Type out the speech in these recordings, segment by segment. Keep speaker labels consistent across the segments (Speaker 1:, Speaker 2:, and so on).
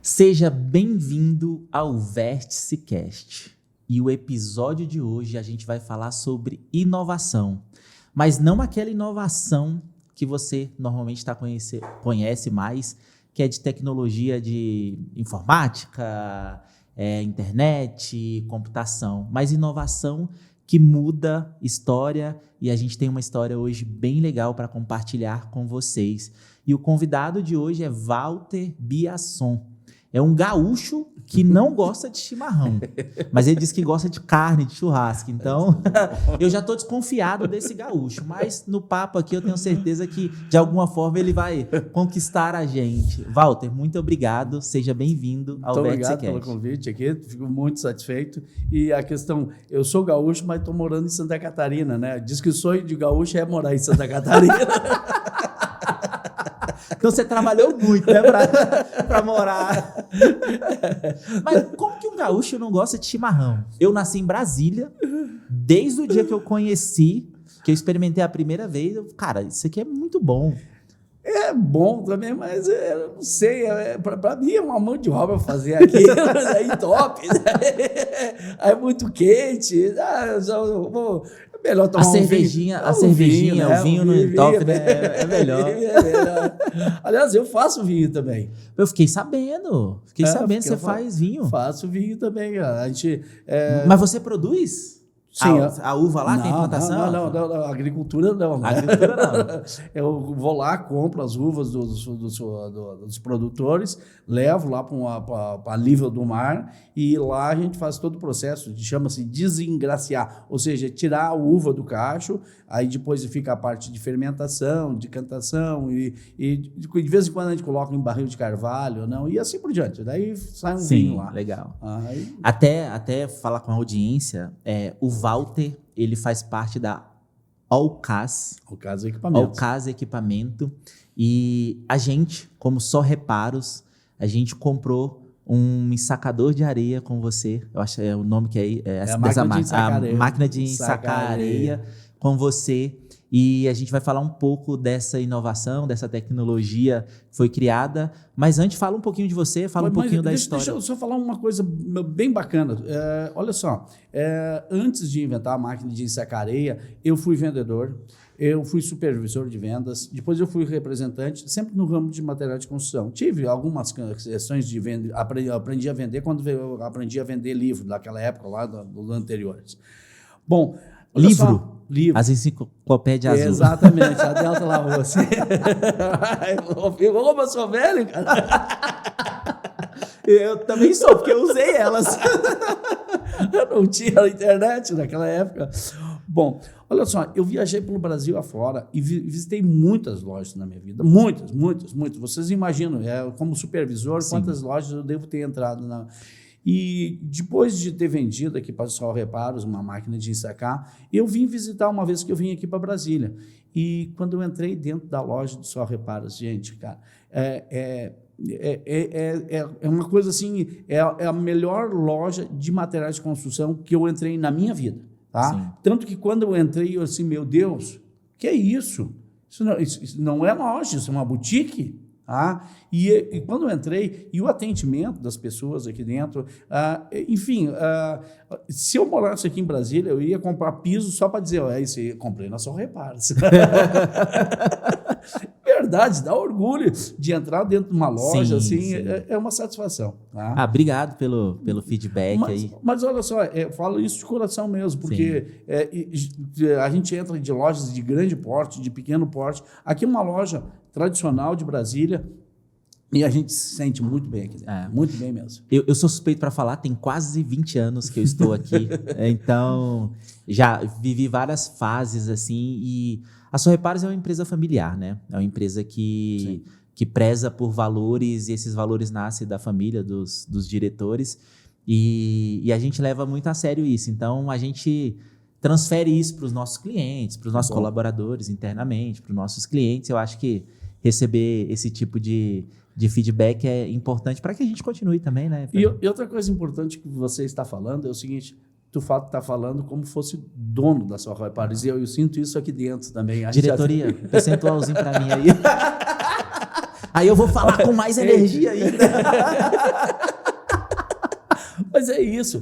Speaker 1: Seja bem-vindo ao Vértice Cast. E o episódio de hoje a gente vai falar sobre inovação. Mas não aquela inovação que você normalmente conhece mais, que é de tecnologia de informática, internet, computação. Mas inovação que muda história, e a gente tem uma história hoje bem legal para compartilhar com vocês. E o convidado de hoje é Walter Biasson. É um gaúcho que não gosta de chimarrão, mas ele diz que gosta de carne, de churrasco. Então, eu já estou desconfiado desse gaúcho, mas no papo aqui eu tenho certeza que, de alguma forma, ele vai conquistar a gente. Walter, muito obrigado, seja bem-vindo ao Vértice Cast.
Speaker 2: Obrigado pelo convite aqui, fico muito satisfeito. E a questão, eu sou gaúcho, mas estou morando em Santa Catarina, né? Diz que o sonho de gaúcho é morar em Santa Catarina.
Speaker 1: Então você trabalhou muito, né, pra morar. Mas como que um gaúcho não gosta de chimarrão? Eu nasci em Brasília, desde o dia que eu conheci, que eu experimentei a primeira vez, cara, isso aqui é muito bom.
Speaker 2: É bom também, mas eu não sei, para mim é uma mão de obra fazer aqui, aí top, né? Aí é muito quente, é melhor tomar
Speaker 1: cervejinha,
Speaker 2: um vinho,
Speaker 1: o vinho no top, né? É melhor.
Speaker 2: Aliás, eu faço vinho também.
Speaker 1: Eu fiquei sabendo que você faz vinho.
Speaker 2: Faço vinho também, a gente...
Speaker 1: Mas você produz?
Speaker 2: Sim,
Speaker 1: a uva lá tem plantação?
Speaker 2: Não, agricultura não.
Speaker 1: Agricultura não.
Speaker 2: Eu vou lá, compro as uvas dos produtores, levo lá para a nível do mar e lá a gente faz todo o processo, chama-se desengraciar, ou seja, tirar a uva do cacho, aí depois fica a parte de fermentação, de cantação e de vez em quando a gente coloca em barril de carvalho, não, e assim por diante. Daí sai um vinho lá.
Speaker 1: Legal. Até falar com a audiência, o Walter, ele faz parte da Allcas Equipamento, e a gente, como Só Reparos, a gente comprou um ensacador de areia com você, eu acho que é o nome que é a máquina de ensacar areia com você, e a gente vai falar um pouco dessa inovação, dessa tecnologia que foi criada, mas antes fala um pouquinho de você, fala um pouquinho da história.
Speaker 2: Deixa eu só falar uma coisa bem bacana. Olha só, antes de inventar a máquina de ensacar areia, eu fui vendedor, eu fui supervisor de vendas, depois eu fui representante, sempre no ramo de material de construção. Tive algumas questões de venda, aprendi a vender quando eu aprendi a vender livro, daquela época lá, dos anteriores. Bom,
Speaker 1: livro? As enciclopédias azul.
Speaker 2: Exatamente, a Delta La Rossi. Eu sou velho, cara.
Speaker 1: Eu também sou, porque eu usei elas.
Speaker 2: Eu não tinha internet naquela época. Bom, olha só, eu viajei pelo Brasil afora e visitei muitas lojas na minha vida. Muitas. Vocês imaginam, como supervisor, sim, quantas lojas eu devo ter entrado na... E depois de ter vendido aqui para o Só Reparos uma máquina de ensacar, eu vim visitar uma vez que eu vim aqui para Brasília. E quando eu entrei dentro da loja do Só Reparos, gente, cara, é uma coisa assim, é a melhor loja de materiais de construção que eu entrei na minha vida. Tá? Tanto que quando eu entrei, eu assim, meu Deus, que é isso? Isso não é loja, isso é uma boutique. E quando eu entrei, e o atendimento das pessoas aqui dentro, se eu morasse aqui em Brasília, eu ia comprar piso só para dizer, isso aí, comprei na Só Reparos. Verdade, dá orgulho de entrar dentro de uma loja, sim, assim, sim. É uma satisfação. Tá?
Speaker 1: Obrigado pelo feedback aí.
Speaker 2: Mas olha só, eu falo isso de coração mesmo, porque a gente entra de lojas de grande porte, de pequeno porte. Aqui é uma loja tradicional de Brasília e a gente se sente muito bem aqui dentro, muito bem mesmo.
Speaker 1: Eu sou suspeito para falar, tem quase 20 anos que eu estou aqui, então já vivi várias fases assim, e a Só Reparos é uma empresa familiar, né? É uma empresa que preza por valores, e esses valores nascem da família, dos diretores, e a gente leva muito a sério isso, então a gente transfere isso para os nossos clientes, para os nossos colaboradores internamente, para os nossos clientes. Eu acho que receber esse tipo de feedback é importante para que a gente continue também, né?
Speaker 2: E outra coisa importante que você está falando é o seguinte: tu está falando como fosse dono da Só Reparos, e eu sinto isso aqui dentro também.
Speaker 1: Diretoria, percentualzinho para mim aí. Aí eu vou falar com mais energia ainda.
Speaker 2: Mas é isso.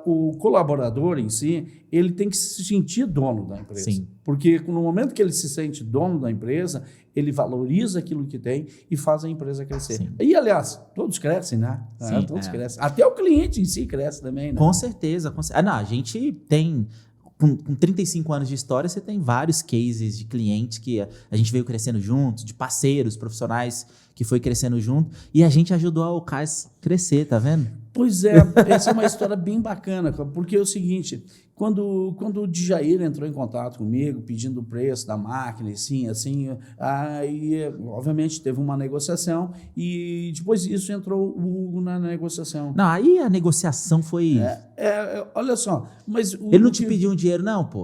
Speaker 2: O colaborador em si, ele tem que se sentir dono da empresa.
Speaker 1: Sim.
Speaker 2: Porque no momento que ele se sente dono da empresa, ele valoriza aquilo que tem e faz a empresa crescer.
Speaker 1: Sim.
Speaker 2: E, aliás, todos crescem, né?
Speaker 1: Sim,
Speaker 2: Todos crescem. Até o cliente em si cresce também, né?
Speaker 1: Com certeza. Não, a gente tem... Com 35 anos de história, você tem vários cases de clientes que a gente veio crescendo juntos, de parceiros, profissionais que foi crescendo junto, e a gente ajudou a Alcaz crescer, tá vendo?
Speaker 2: Pois é, essa é uma história bem bacana, porque é o seguinte, quando o Djair entrou em contato comigo, pedindo o preço da máquina, assim, aí, obviamente, teve uma negociação e depois disso entrou o Hugo na negociação.
Speaker 1: Não, aí a negociação foi...
Speaker 2: Olha só, mas...
Speaker 1: Ele não te pediu um dinheiro, não, pô?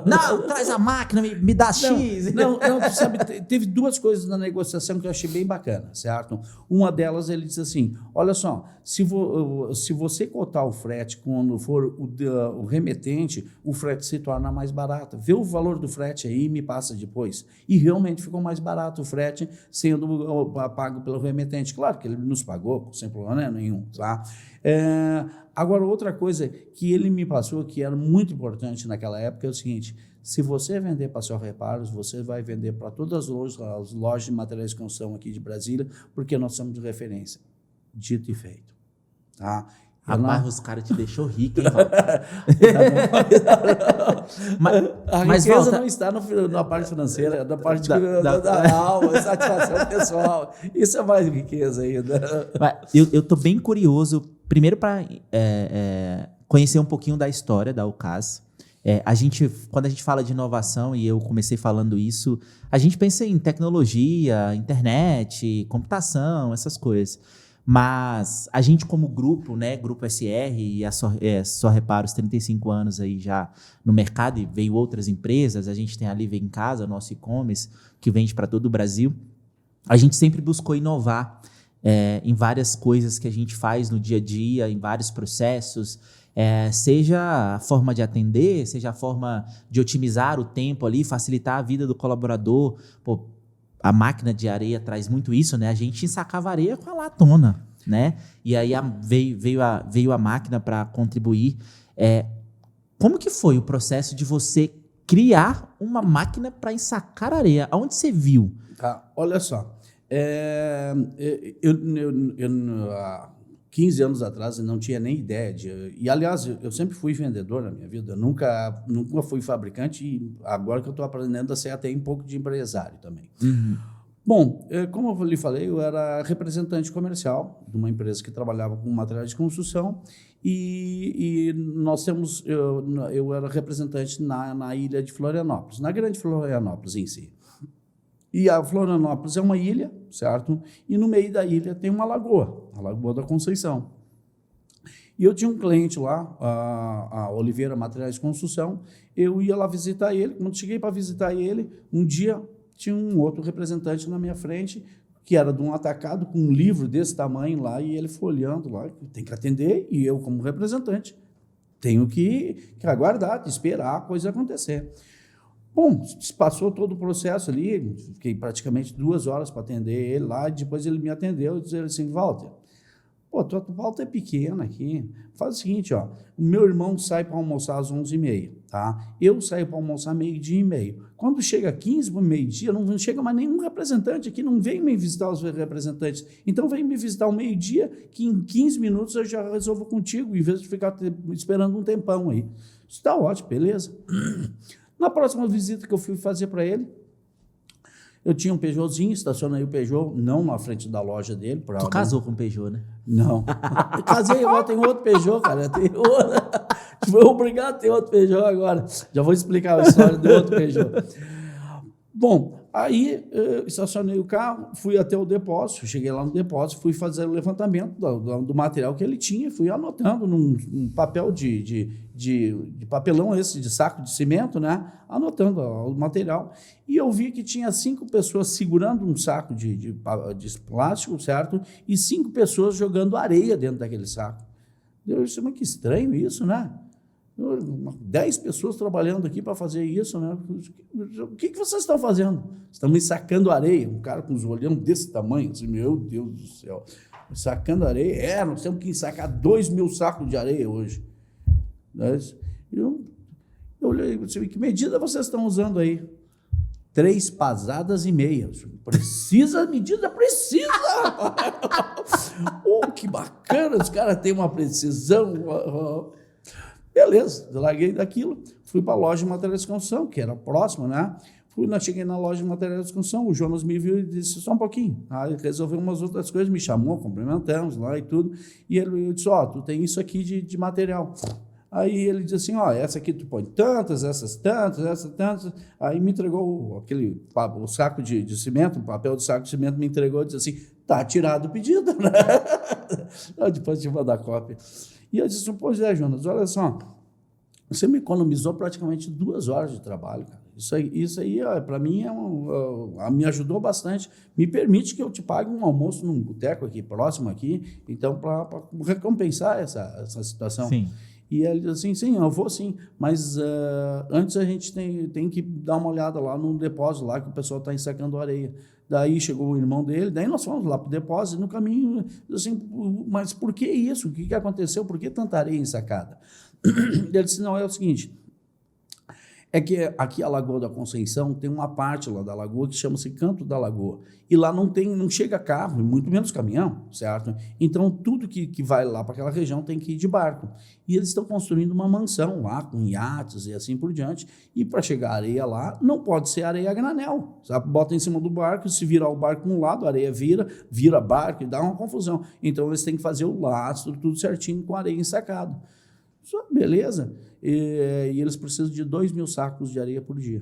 Speaker 1: Não, traz a máquina, me dá X.
Speaker 2: Não, tu sabe, teve duas coisas na negociação que eu achei bem bacana, certo? Uma delas, ele disse assim, olha só, se você cotar o frete quando for o remetente, o frete se torna mais barato. Vê o valor do frete aí e me passa depois. E realmente ficou mais barato o frete sendo pago pelo remetente. Claro que ele nos pagou, sem problema nenhum, tá? Agora, outra coisa que ele me passou, que era muito importante naquela época, é o seguinte, se você vender para Só Reparos, você vai vender para todas as lojas de materiais de construção aqui de Brasília, porque nós somos de referência. Dito e feito. Tá?
Speaker 1: Rapaz, os caras te deixou rico, hein,
Speaker 2: A riqueza Walter, não está na parte financeira, na parte da alma, satisfação pessoal. Isso é mais riqueza ainda.
Speaker 1: Eu estou bem curioso, primeiro para conhecer um pouquinho da história da Alcaz. Quando a gente fala de inovação, e eu comecei falando isso, a gente pensa em tecnologia, internet, computação, essas coisas. Mas a gente como grupo, né, Grupo SR e a Só Reparos, 35 anos aí já no mercado, e veio outras empresas, a gente tem a Live em Casa, nosso e-commerce, que vende para todo o Brasil. A gente sempre buscou inovar em várias coisas que a gente faz no dia a dia, em vários processos, seja a forma de atender, seja a forma de otimizar o tempo ali, facilitar a vida do colaborador. Pô, a máquina de areia traz muito isso, né? A gente ensacava areia com a latona, né? E aí veio a máquina para contribuir. Como que foi o processo de você criar uma máquina para ensacar areia? Aonde você viu?
Speaker 2: Olha só, eu 15 anos atrás eu não tinha nem ideia e aliás, eu sempre fui vendedor na minha vida, eu nunca fui fabricante e agora que eu estou aprendendo a ser até um pouco de empresário também.
Speaker 1: Uhum.
Speaker 2: Bom, como eu lhe falei, eu era representante comercial de uma empresa que trabalhava com materiais de construção e eu era representante na ilha de Florianópolis, na grande Florianópolis em si. E a Florianópolis é uma ilha, certo? E no meio da ilha tem uma lagoa, a Lagoa da Conceição. E eu tinha um cliente lá, a Oliveira Materiais de Construção, eu ia lá visitar ele. Quando cheguei para visitar ele, um dia tinha um outro representante na minha frente, que era de um atacado, com um livro desse tamanho lá, e ele foi olhando lá, tem que atender, e eu, como representante, tenho que aguardar, esperar a coisa acontecer. Bom, passou todo o processo ali, fiquei praticamente 2 horas para atender ele lá, e depois ele me atendeu e disse assim, Walter, tua pauta é pequena aqui, faz o seguinte, o meu irmão sai para almoçar às 11h30, tá? Eu saio para almoçar 12h30. Quando chega 15 para meio-dia, não chega mais nenhum representante aqui, não vem me visitar os representantes, então vem me visitar ao meio-dia, que em 15 minutos eu já resolvo contigo, em vez de ficar esperando um tempão aí. Isso está ótimo, beleza? Na próxima visita que eu fui fazer para ele, eu tinha um Peugeotzinho, estacionei o Peugeot, não na frente da loja dele.
Speaker 1: Tu casou com o Peugeot, né?
Speaker 2: Não. Casei, agora tem outro Peugeot, cara. Fui obrigado a ter outro Peugeot agora. Já vou explicar a história do outro Peugeot. Bom, aí estacionei o carro, fui até o depósito, cheguei lá no depósito, fui fazer o levantamento do material que ele tinha, fui anotando num papel de papelão esse, de saco de cimento, né? Anotando o material. E eu vi que tinha 5 pessoas segurando um saco de plástico, certo? E 5 pessoas jogando areia dentro daquele saco. Eu disse, mas que estranho isso, né? 10 pessoas trabalhando aqui para fazer isso, né? O que vocês estão fazendo? Estão me sacando areia. Um cara com os olhão desse tamanho, assim, meu Deus do céu. Sacando areia? Nós temos que sacar 2.000 sacos de areia hoje. Eu olhei, que medida vocês estão usando aí? 3 pasadas e meia. Precisa, medida precisa! Que bacana, os caras têm uma precisão. Beleza, eu larguei daquilo, fui para a loja de materiais de construção, que era próxima, né? Cheguei na loja de materiais de construção, o Jonas me viu e disse, só um pouquinho. Aí resolveu umas outras coisas, me chamou, cumprimentamos lá e tudo. E eu disse, tu tem isso aqui de material. Aí ele disse assim, essa aqui tu põe tantas, essas tantas. Aí me entregou o saco de cimento, o papel do saco de cimento me entregou e disse assim, tá tirado o pedido, né? Depois te mandar cópia. E eu disse, pois é, Jonas, olha só, você me economizou praticamente 2 horas de trabalho, cara. Isso aí para mim, me ajudou bastante. Me permite que eu te pague um almoço num boteco aqui, próximo aqui, então, para recompensar essa situação.
Speaker 1: Sim.
Speaker 2: E ele disse assim, sim, eu vou sim, mas antes a gente tem que dar uma olhada lá no depósito, lá que o pessoal está ensacando areia. Daí chegou o irmão dele, daí nós fomos lá para o depósito, e no caminho, assim, mas por que isso? O que aconteceu? Por que tanta areia ensacada? Ele disse, não, é o seguinte, é que aqui a Lagoa da Conceição tem uma parte lá da lagoa que chama-se Canto da Lagoa. E lá não chega carro, e muito menos caminhão, certo? Então, tudo que vai lá para aquela região tem que ir de barco. E eles estão construindo uma mansão lá, com iates e assim por diante. E para chegar a areia lá, não pode ser areia a granel. Sabe? Bota em cima do barco, se virar o barco de um lado, a areia vira barco e dá uma confusão. Então, eles têm que fazer o lastro, tudo certinho, com areia ensacada. Beleza. E eles precisam de 2.000 sacos de areia por dia.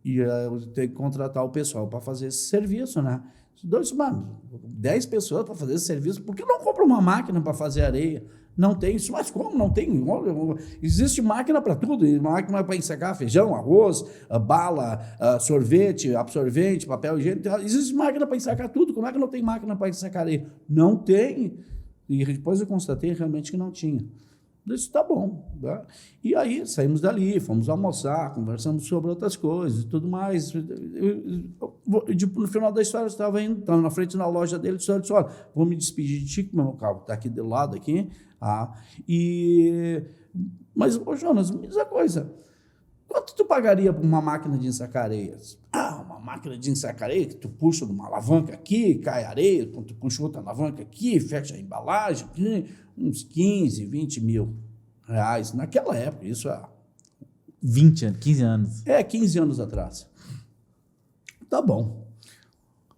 Speaker 2: E eu tenho que contratar o pessoal para fazer esse serviço, né? 10 pessoas para fazer esse serviço. Por que não compra uma máquina para fazer areia? Não tem isso. Mas como não tem? Existe máquina para tudo. Máquina para ensacar feijão, arroz, bala, sorvete, absorvente, papel higiênico. Existe máquina para ensacar tudo. Como é que não tem máquina para ensacar areia? Não tem. E depois eu constatei realmente que não tinha. Eu disse, tá bom. Tá? E aí saímos dali, fomos almoçar, conversamos sobre outras coisas e tudo mais. No final da história, eu estava na frente da loja dele, e disse, olha, vou me despedir de ti, que meu carro está aqui do lado, aqui. Mas, Jonas, me diz uma coisa. Quanto tu pagaria por uma máquina de ensacar areias? Uma máquina de ensacar areia que tu puxa numa alavanca aqui, cai areia, tu puxa outra alavanca aqui, fecha a embalagem, uns 15, 20 mil reais. Naquela época, isso há...
Speaker 1: 15 anos.
Speaker 2: 15 anos atrás. Tá bom.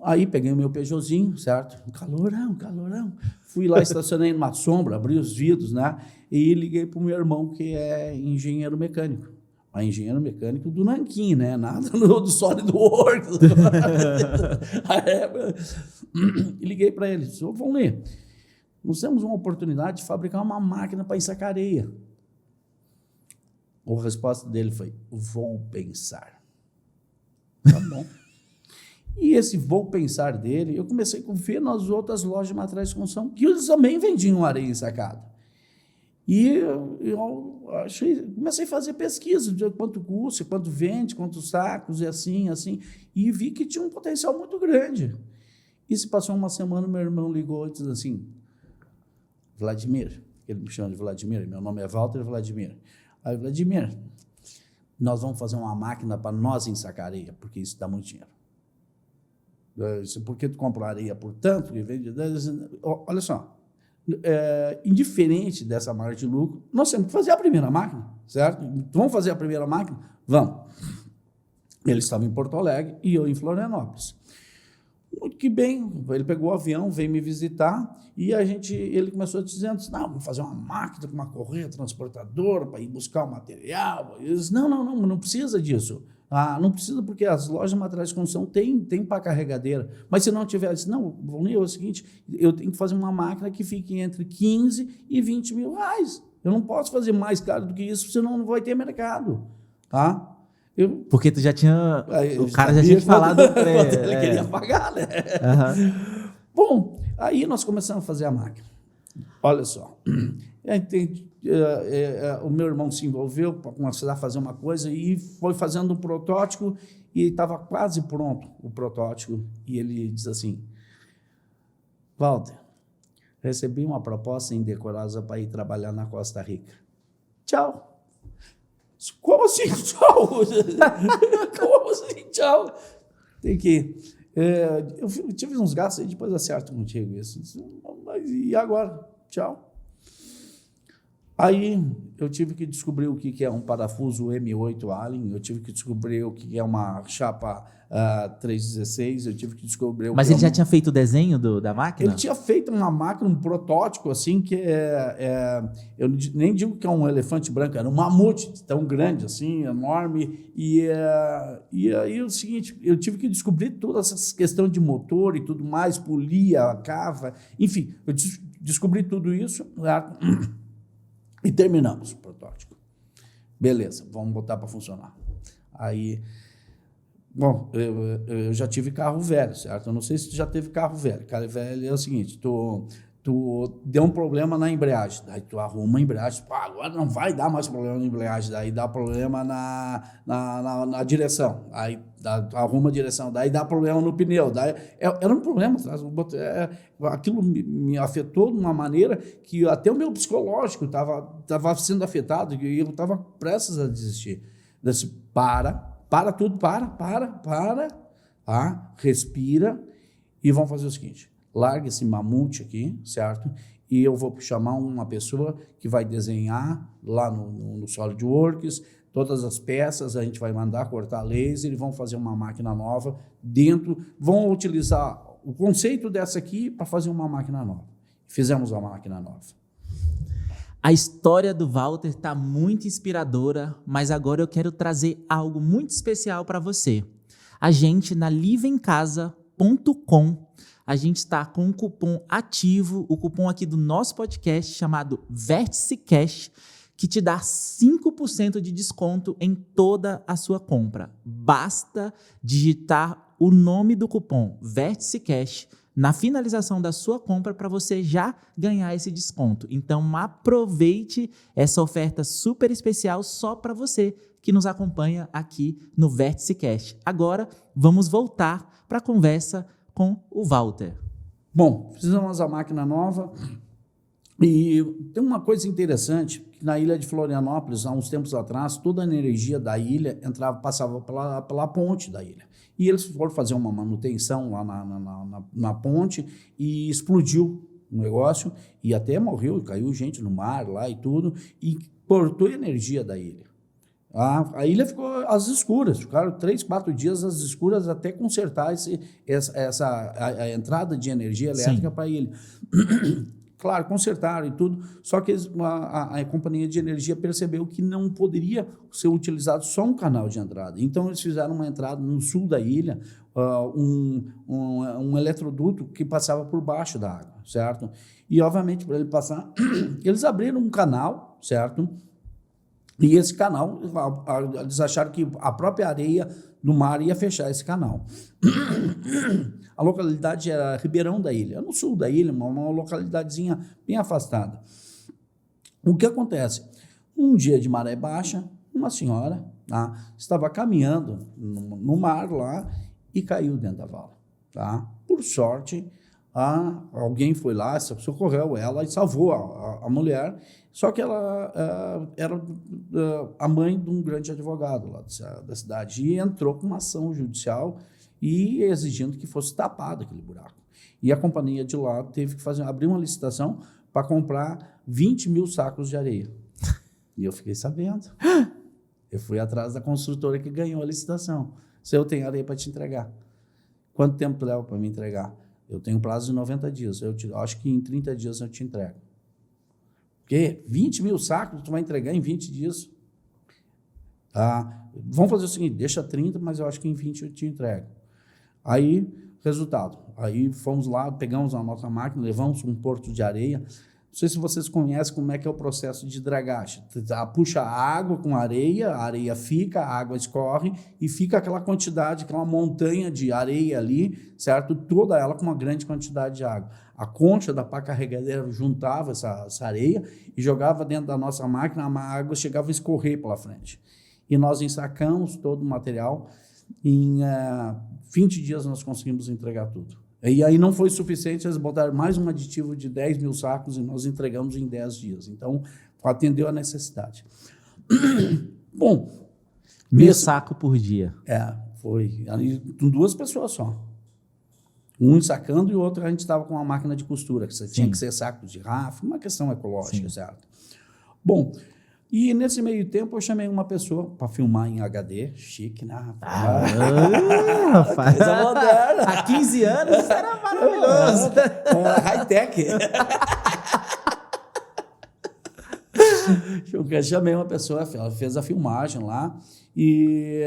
Speaker 2: Aí peguei o meu Peugeotzinho, certo? Calorão. Fui lá, estacionei numa sombra, abri os vidros, né? E liguei para o meu irmão, que é engenheiro mecânico. Mas engenheiro mecânico do nanquim, né? Nada do SolidWorks. E liguei para ele, disse, Vonley, nós temos uma oportunidade de fabricar uma máquina para ensacar areia. A resposta dele foi, vou pensar. Tá bom. E esse vou pensar dele, eu comecei a ver nas outras lojas de materiais de construção, que eles também vendiam areia ensacada. E eu comecei a fazer pesquisa de quanto custa, quanto vende, quantos sacos, e assim, e vi que tinha um potencial muito grande. E se passou uma semana, meu irmão ligou e disse assim, Vladimir, ele me chama de Vladimir, meu nome é Walter Vladimir. Aí, Vladimir, nós vamos fazer uma máquina para nós ensacar areia, porque isso dá muito dinheiro. Eu disse, por que tu compra areia por tanto? Olha só, indiferente dessa margem de lucro, nós temos que fazer a primeira máquina, certo? Vamos fazer a primeira máquina? Vamos. Ele estava em Porto Alegre e eu em Florianópolis. Muito que bem, ele pegou o avião, veio me visitar e ele começou dizendo, não, vamos fazer uma máquina com uma correia transportadora para ir buscar o material. Eu disse, não precisa disso. Não precisa porque as lojas de materiais de construção têm para carregadeira. Mas se não tiver, eu disse, não, é o seguinte, eu tenho que fazer uma máquina que fique entre 15 e 20 mil reais. Eu não posso fazer mais caro do que isso, senão não vai ter mercado. Tá?
Speaker 1: Porque tu já tinha... O cara já tinha te falado...
Speaker 2: Ele queria pagar, né?
Speaker 1: Uhum.
Speaker 2: Bom, aí nós começamos a fazer a máquina. Olha só. o meu irmão se envolveu para começar a fazer uma coisa e foi fazendo um protótipo e estava quase pronto o protótipo. E ele diz assim: Walter, recebi uma proposta indecorosa para ir trabalhar na Costa Rica. Tchau. Como assim, tchau? Como assim, tchau? Tem que ir. Eu tive uns gastos aí, depois acerto contigo isso. Mas e agora? Tchau. Aí eu tive que descobrir o que é um parafuso M8 Allen, eu tive que descobrir o que é uma chapa 316, eu tive que descobrir o
Speaker 1: Mas
Speaker 2: que
Speaker 1: ele já tinha feito o desenho da máquina?
Speaker 2: Ele tinha feito uma máquina, um protótipo, assim, que eu nem digo que é um elefante branco, era um mamute tão grande, assim, enorme. E aí é o seguinte, eu tive que descobrir toda essa questão de motor e tudo mais, polia, cava, enfim, eu descobri tudo isso e terminamos o protótipo. Beleza, vamos botar para funcionar. Aí, bom, eu já tive carro velho, certo? Eu não sei se tu já teve carro velho. Carro velho é o seguinte, tu deu um problema na embreagem, daí tu arruma a embreagem, agora não vai dar mais problema na embreagem, daí dá problema na direção, aí arruma a direção, daí dá problema no pneu, daí era um problema, aquilo me afetou de uma maneira que até o meu psicológico estava sendo afetado e eu estava prestes a desistir. Eu disse, para tudo, respira e vamos fazer o seguinte, larga esse mamute aqui, certo? E eu vou chamar uma pessoa que vai desenhar lá no SolidWorks, todas as peças, a gente vai mandar cortar laser e vão fazer uma máquina nova dentro, vão utilizar o conceito dessa aqui para fazer uma máquina nova. Fizemos uma máquina nova.
Speaker 1: A história do Walter está muito inspiradora, mas agora eu quero trazer algo muito especial para você. A gente, na liveemcasa.com, a gente está com um cupom ativo, o cupom aqui do nosso podcast chamado VérticeCast, que te dá 5% de desconto em toda a sua compra. Basta digitar o nome do cupom VérticeCast na finalização da sua compra para você já ganhar esse desconto. Então aproveite essa oferta super especial só para você que nos acompanha aqui no VérticeCast. Agora vamos voltar para a conversa com o Walter.
Speaker 2: Bom, fizemos a máquina nova e tem uma coisa interessante, que na ilha de Florianópolis, há uns tempos atrás, toda a energia da ilha passava pela ponte da ilha. E eles foram fazer uma manutenção lá na ponte e explodiu o negócio e até morreu, caiu gente no mar lá e tudo, e cortou a energia da ilha. A ilha ficou às escuras, ficaram 3, 4 dias às escuras até consertar a entrada de energia elétrica para a ilha. Claro, consertaram e tudo, só que a companhia de energia percebeu que não poderia ser utilizado só um canal de entrada. Então, eles fizeram uma entrada no sul da ilha, um eletroduto que passava por baixo da água, certo? E, obviamente, para ele passar, eles abriram um canal, certo? E esse canal, eles acharam que a própria areia do mar ia fechar esse canal. A localidade era Ribeirão da Ilha, no sul da ilha, uma localidadezinha bem afastada. O que acontece? Um dia de maré baixa, uma senhora estava caminhando no mar lá e caiu dentro da vala. Por sorte, alguém foi lá, socorreu ela e salvou a mulher, só que ela era a mãe de um grande advogado lá da cidade e entrou com uma ação judicial e exigindo que fosse tapado aquele buraco. E a companhia de lá teve que abrir uma licitação para comprar 20 mil sacos de areia. E eu fiquei sabendo. Eu fui atrás da construtora que ganhou a licitação. Se eu tenho areia para te entregar. Quanto tempo leva para me entregar? Eu tenho prazo de 90 dias. Eu acho que em 30 dias eu te entrego. Porque 20 mil sacos tu vai entregar em 20 dias. Vamos fazer o seguinte, deixa 30, mas eu acho que em 20 eu te entrego. Aí, resultado. Aí fomos lá, pegamos a nossa máquina, levamos um porto de areia. Não sei se vocês conhecem como é que é o processo de dragagem. Puxa a água com a areia fica, a água escorre e fica aquela quantidade, aquela montanha de areia ali, certo? Toda ela com uma grande quantidade de água. A concha da pá carregadeira juntava essa areia e jogava dentro da nossa máquina, a água chegava a escorrer pela frente. E nós ensacamos todo o material. Em 20 dias nós conseguimos entregar tudo. E aí não foi suficiente, eles botaram mais um aditivo de 10 mil sacos e nós entregamos em 10 dias. Então, atendeu a necessidade. Bom...
Speaker 1: 1.000 sacos por dia.
Speaker 2: Foi. Aí, com 2 pessoas só. Um ensacando e o outro a gente estava com uma máquina de costura, que tinha que ser saco de Rafa, uma questão ecológica, certo? Bom... E nesse meio tempo eu chamei uma pessoa para filmar em HD, chique, né, rapaz?
Speaker 1: Rapaz. Coisa moderna. Há 15 anos isso era maravilhoso.
Speaker 2: High-tech. Eu chamei uma pessoa, ela fez a filmagem lá, e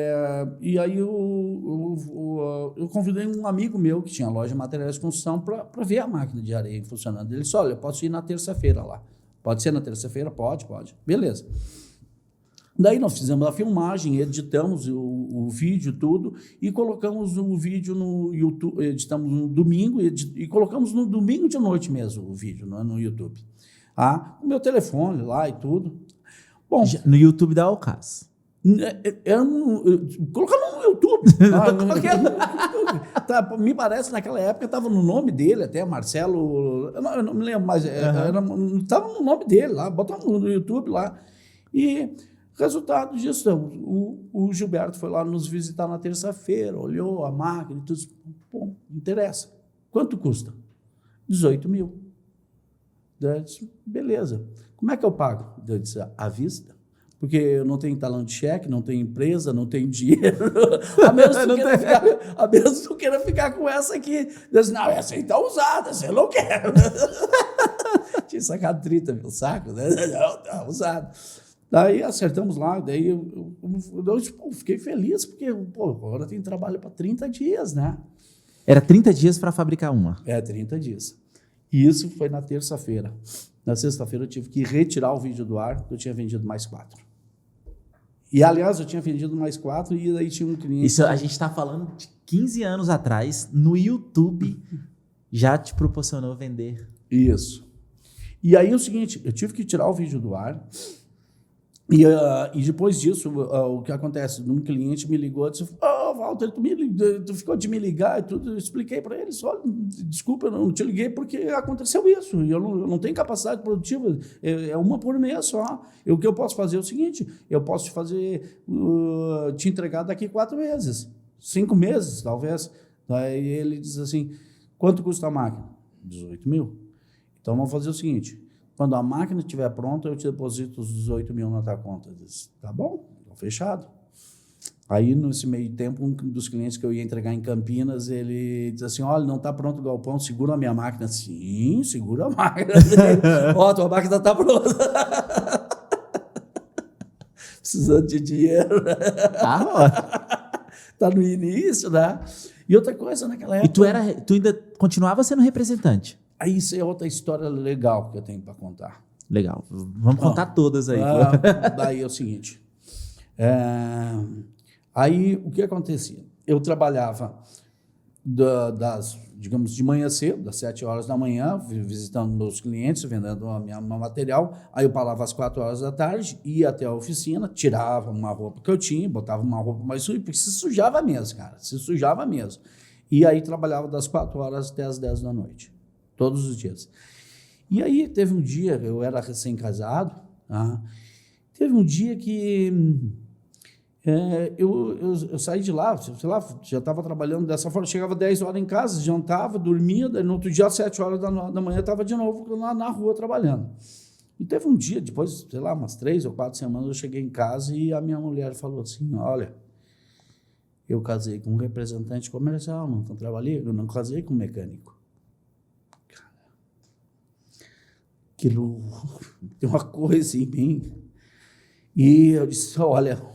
Speaker 2: aí eu convidei um amigo meu que tinha loja de materiais de construção para ver a máquina de areia funcionando. Ele disse, olha, eu posso ir na terça-feira lá. Pode ser na terça-feira? Pode. Beleza. Daí nós fizemos a filmagem, editamos o vídeo, tudo, e colocamos o vídeo no YouTube, editamos no domingo e colocamos no domingo de noite mesmo o vídeo no YouTube. O meu telefone lá e tudo. Bom,
Speaker 1: no YouTube da Alcaz.
Speaker 2: Colocando no YouTube. Me parece naquela época estava no nome dele, até Marcelo. Eu não me lembro, mas estava no nome dele lá, botamos no YouTube lá. E resultado disso, o Gilberto foi lá nos visitar na terça-feira, olhou a máquina e tudo. Pô, interessa. Quanto custa? 18 mil. Eu disse, beleza. Como é que eu pago? Eu disse, à vista. Porque eu não tenho talão de cheque, não tenho empresa, não tenho dinheiro. A menos que tu queira ficar com essa aqui. Eu disse, não, essa aí está usada, essa eu não quero. Tinha sacado 30 mil sacos, né? Não, está usado. Daí acertamos lá, daí eu fiquei feliz, porque agora tem trabalho para 30 dias, né?
Speaker 1: Era 30 dias para fabricar uma?
Speaker 2: 30 dias. E isso foi na terça-feira. Na sexta-feira eu tive que retirar o vídeo do ar, porque eu tinha vendido mais 4. E, aliás, eu tinha vendido mais 4 e aí tinha um cliente...
Speaker 1: Isso a gente está falando de 15 anos atrás, no YouTube já te proporcionou vender.
Speaker 2: Isso. E aí é o seguinte, eu tive que tirar o vídeo do ar e depois disso, o que acontece? Um cliente me ligou e disse, Walter, tu ficou de me ligar e tudo. Eu expliquei para eles, olha, desculpa, eu não te liguei porque aconteceu isso. Eu não tenho capacidade produtiva, é uma por mês só. O que eu posso fazer é o seguinte, eu posso te entregar daqui 4 meses, 5 meses, talvez. Aí ele diz assim, quanto custa a máquina? 18 mil. Então vamos fazer o seguinte, quando a máquina estiver pronta, eu te deposito os 18 mil na tua conta. Eu disse, tá bom, tá fechado. Aí, nesse meio tempo, um dos clientes que eu ia entregar em Campinas, ele diz assim, olha, não está pronto o galpão, segura a minha máquina. Sim, segura a máquina. Tua máquina está pronta. Precisando de dinheiro. Está no início, né? E outra coisa, naquela época...
Speaker 1: E tu ainda continuava sendo representante?
Speaker 2: Aí isso é outra história legal que eu tenho para contar.
Speaker 1: Legal. Vamos contar todas aí.
Speaker 2: Daí é o seguinte... Aí, o que acontecia? Eu trabalhava digamos, de manhã cedo, das 7 horas da manhã, visitando meus clientes, vendendo meu material. Aí eu parava às 4 horas da tarde, ia até a oficina, tirava uma roupa que eu tinha, botava uma roupa mais suja, porque se sujava mesmo, cara, se sujava mesmo. E aí trabalhava das 4 horas até as 10 da noite, todos os dias. E aí teve um dia, eu era recém-casado, teve um dia que... eu saí de lá, sei lá, já estava trabalhando dessa forma, chegava 10 horas em casa, jantava, dormia, daí no outro dia, às 7 horas da manhã, estava de novo lá na rua trabalhando. E teve um dia, depois, sei lá, umas 3 ou 4 semanas, eu cheguei em casa e a minha mulher falou assim, olha, eu casei com um representante comercial, eu não casei com um mecânico. Cara, aquilo tem uma coisa em mim. E eu disse, olha...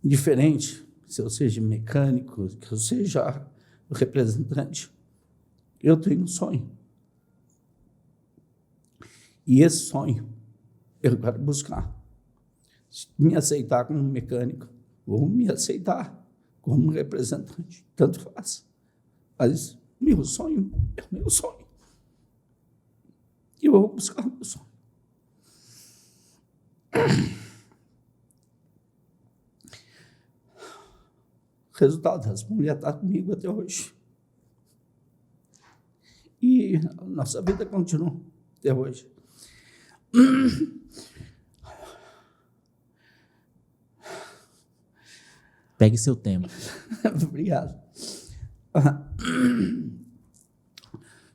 Speaker 2: Diferente, se eu seja mecânico, que eu seja representante, eu tenho um sonho. E esse sonho eu quero buscar. Me aceitar como mecânico ou me aceitar como representante, tanto faz. Mas meu sonho é o meu sonho. E eu vou buscar o meu sonho. Resultado, essa mulher está comigo até hoje. E a nossa vida continua até hoje.
Speaker 1: Pegue seu tempo.
Speaker 2: Obrigado.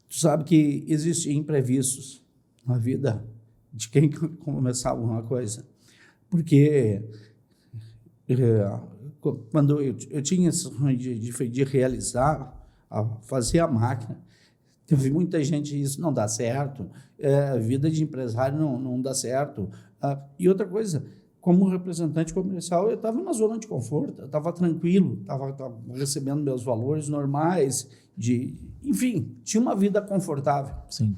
Speaker 2: Tu sabe que existem imprevistos na vida de quem começar alguma coisa. Porque quando eu tinha esse sonho de realizar, fazer a máquina, teve muita gente que isso não dá certo, vida de empresário não dá certo. E outra coisa, como representante comercial, eu estava numa zona de conforto, eu estava tranquilo, estava recebendo meus valores normais, enfim, tinha uma vida confortável.
Speaker 1: Sim.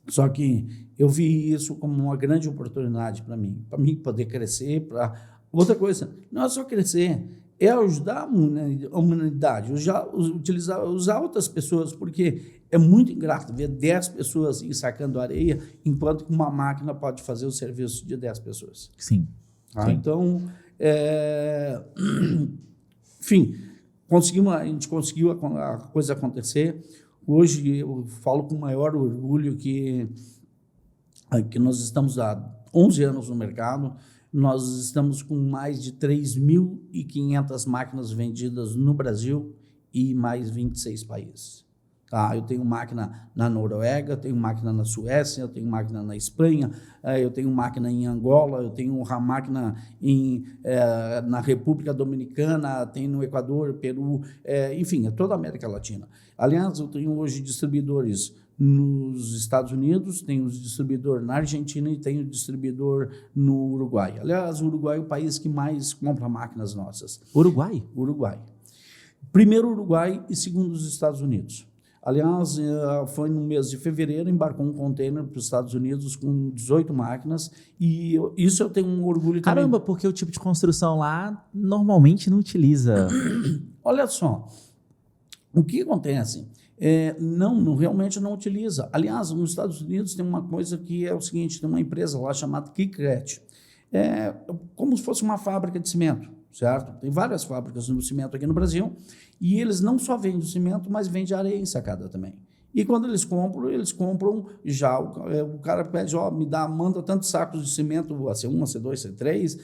Speaker 2: Só que eu vi isso como uma grande oportunidade para mim poder crescer. Outra coisa, não é só crescer, é ajudar a humanidade, usar outras pessoas, porque é muito ingrato ver 10 pessoas sacando areia, enquanto que uma máquina pode fazer o serviço de 10 pessoas.
Speaker 1: Sim. Sim.
Speaker 2: Então, enfim, a gente conseguiu a coisa acontecer. Hoje eu falo com maior orgulho que nós estamos há 11 anos no mercado, nós estamos com mais de 3.500 máquinas vendidas no Brasil e mais 26 países. Tá? Eu tenho máquina na Noruega, eu tenho máquina na Suécia, eu tenho máquina na Espanha, eu tenho máquina em Angola, eu tenho uma máquina na República Dominicana, tenho no Equador, Peru, enfim, é toda a América Latina. Aliás, eu tenho hoje distribuidores nos Estados Unidos, tenho distribuidor na Argentina e tenho distribuidor no Uruguai. Aliás, o Uruguai é o país que mais compra máquinas nossas.
Speaker 1: Uruguai?
Speaker 2: Uruguai. Primeiro Uruguai e segundo os Estados Unidos. Aliás, foi no mês de fevereiro, embarcou um container para os Estados Unidos com 18 máquinas e isso eu tenho um orgulho também.
Speaker 1: Caramba, porque o tipo de construção lá normalmente não utiliza.
Speaker 2: Olha só, o que acontece? Realmente não utiliza. Aliás, nos Estados Unidos tem uma coisa que é o seguinte, tem uma empresa lá chamada Kikret, como se fosse uma fábrica de cimento, certo? Tem várias fábricas de cimento aqui no Brasil e eles não só vendem o cimento, mas vendem areia ensacada também. E quando eles compram já, o cara pede, manda tantos sacos de cimento, C1, C2, C3,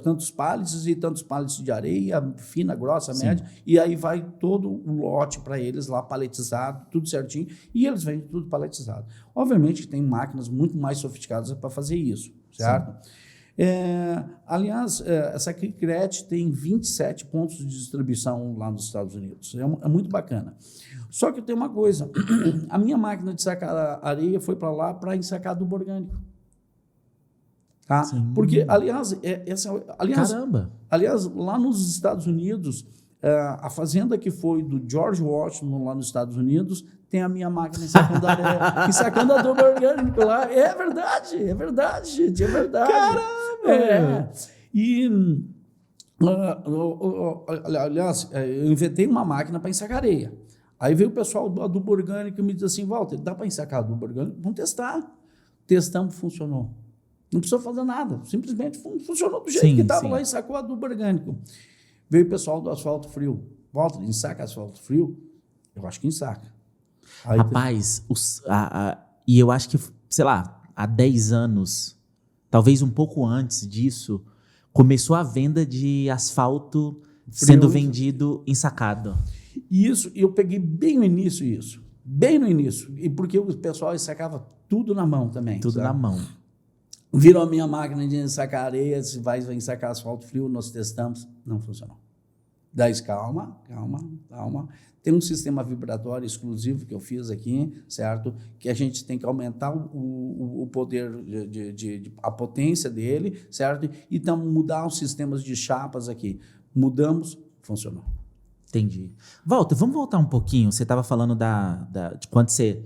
Speaker 2: tantos pallets e tantos pallets de areia, fina, grossa,
Speaker 1: Sim.
Speaker 2: média, e aí vai todo o lote para eles lá, paletizado, tudo certinho, e eles vendem tudo paletizado. Obviamente que tem máquinas muito mais sofisticadas para fazer isso, certo? Aliás, essa Kikret tem 27 pontos de distribuição lá nos Estados Unidos. É muito bacana. Só que tem uma coisa, a minha máquina de sacar areia foi para lá para ensacar adubo orgânico. Tá? Porque, aliás,
Speaker 1: Caramba!
Speaker 2: Aliás, lá nos Estados Unidos, a fazenda que foi do George Washington lá nos Estados Unidos tem a minha máquina ensacando areia, ensacando adubo orgânico lá. É verdade, gente, é verdade.
Speaker 1: Caramba!
Speaker 2: E, aliás, eu inventei uma máquina para ensacar areia. Aí veio o pessoal do adubo orgânico e me disse assim, Walter, dá para ensacar adubo orgânico? Vamos testar. Testamos, funcionou. Não precisou fazer nada, simplesmente funcionou do jeito que estava lá, ensacou adubo orgânico. Veio o pessoal do asfalto frio. Walter, ensaca asfalto frio? Eu acho que ensaca. Aí,
Speaker 1: rapaz, e eu acho que, sei lá, há 10 anos, talvez um pouco antes disso, começou a venda de asfalto sendo vendido ensacado.
Speaker 2: Isso, eu peguei bem no início isso. Bem no início. E porque o pessoal ensacava tudo na mão também.
Speaker 1: Tudo na mão.
Speaker 2: Virou a minha máquina de ensacar areia, se vai ensacar asfalto frio, nós testamos, não funcionou. Daí, calma. Tem um sistema vibratório exclusivo que eu fiz aqui, certo? Que a gente tem que aumentar o poder, a potência dele, certo? Então, mudar os sistemas de chapas aqui. Mudamos, funcionou.
Speaker 1: Entendi. Walter, vamos voltar um pouquinho. Você estava falando de quando você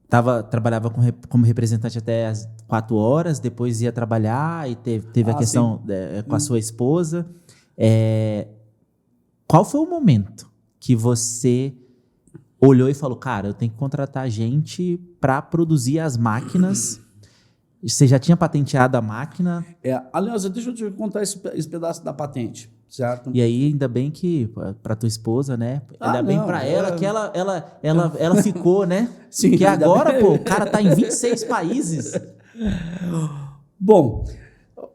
Speaker 1: trabalhava como representante até as 4 horas, depois ia trabalhar e teve a questão com a sua esposa. Qual foi o momento que você olhou e falou, cara, eu tenho que contratar gente para produzir as máquinas? Você já tinha patenteado a máquina?
Speaker 2: Aliás, deixa eu te contar esse pedaço da patente, certo?
Speaker 1: E aí, ainda bem que, para tua esposa, né? Ainda bem para ela que ela ficou, né?
Speaker 2: Sim,
Speaker 1: porque agora, pô, o cara tá em 26 países.
Speaker 2: Bom,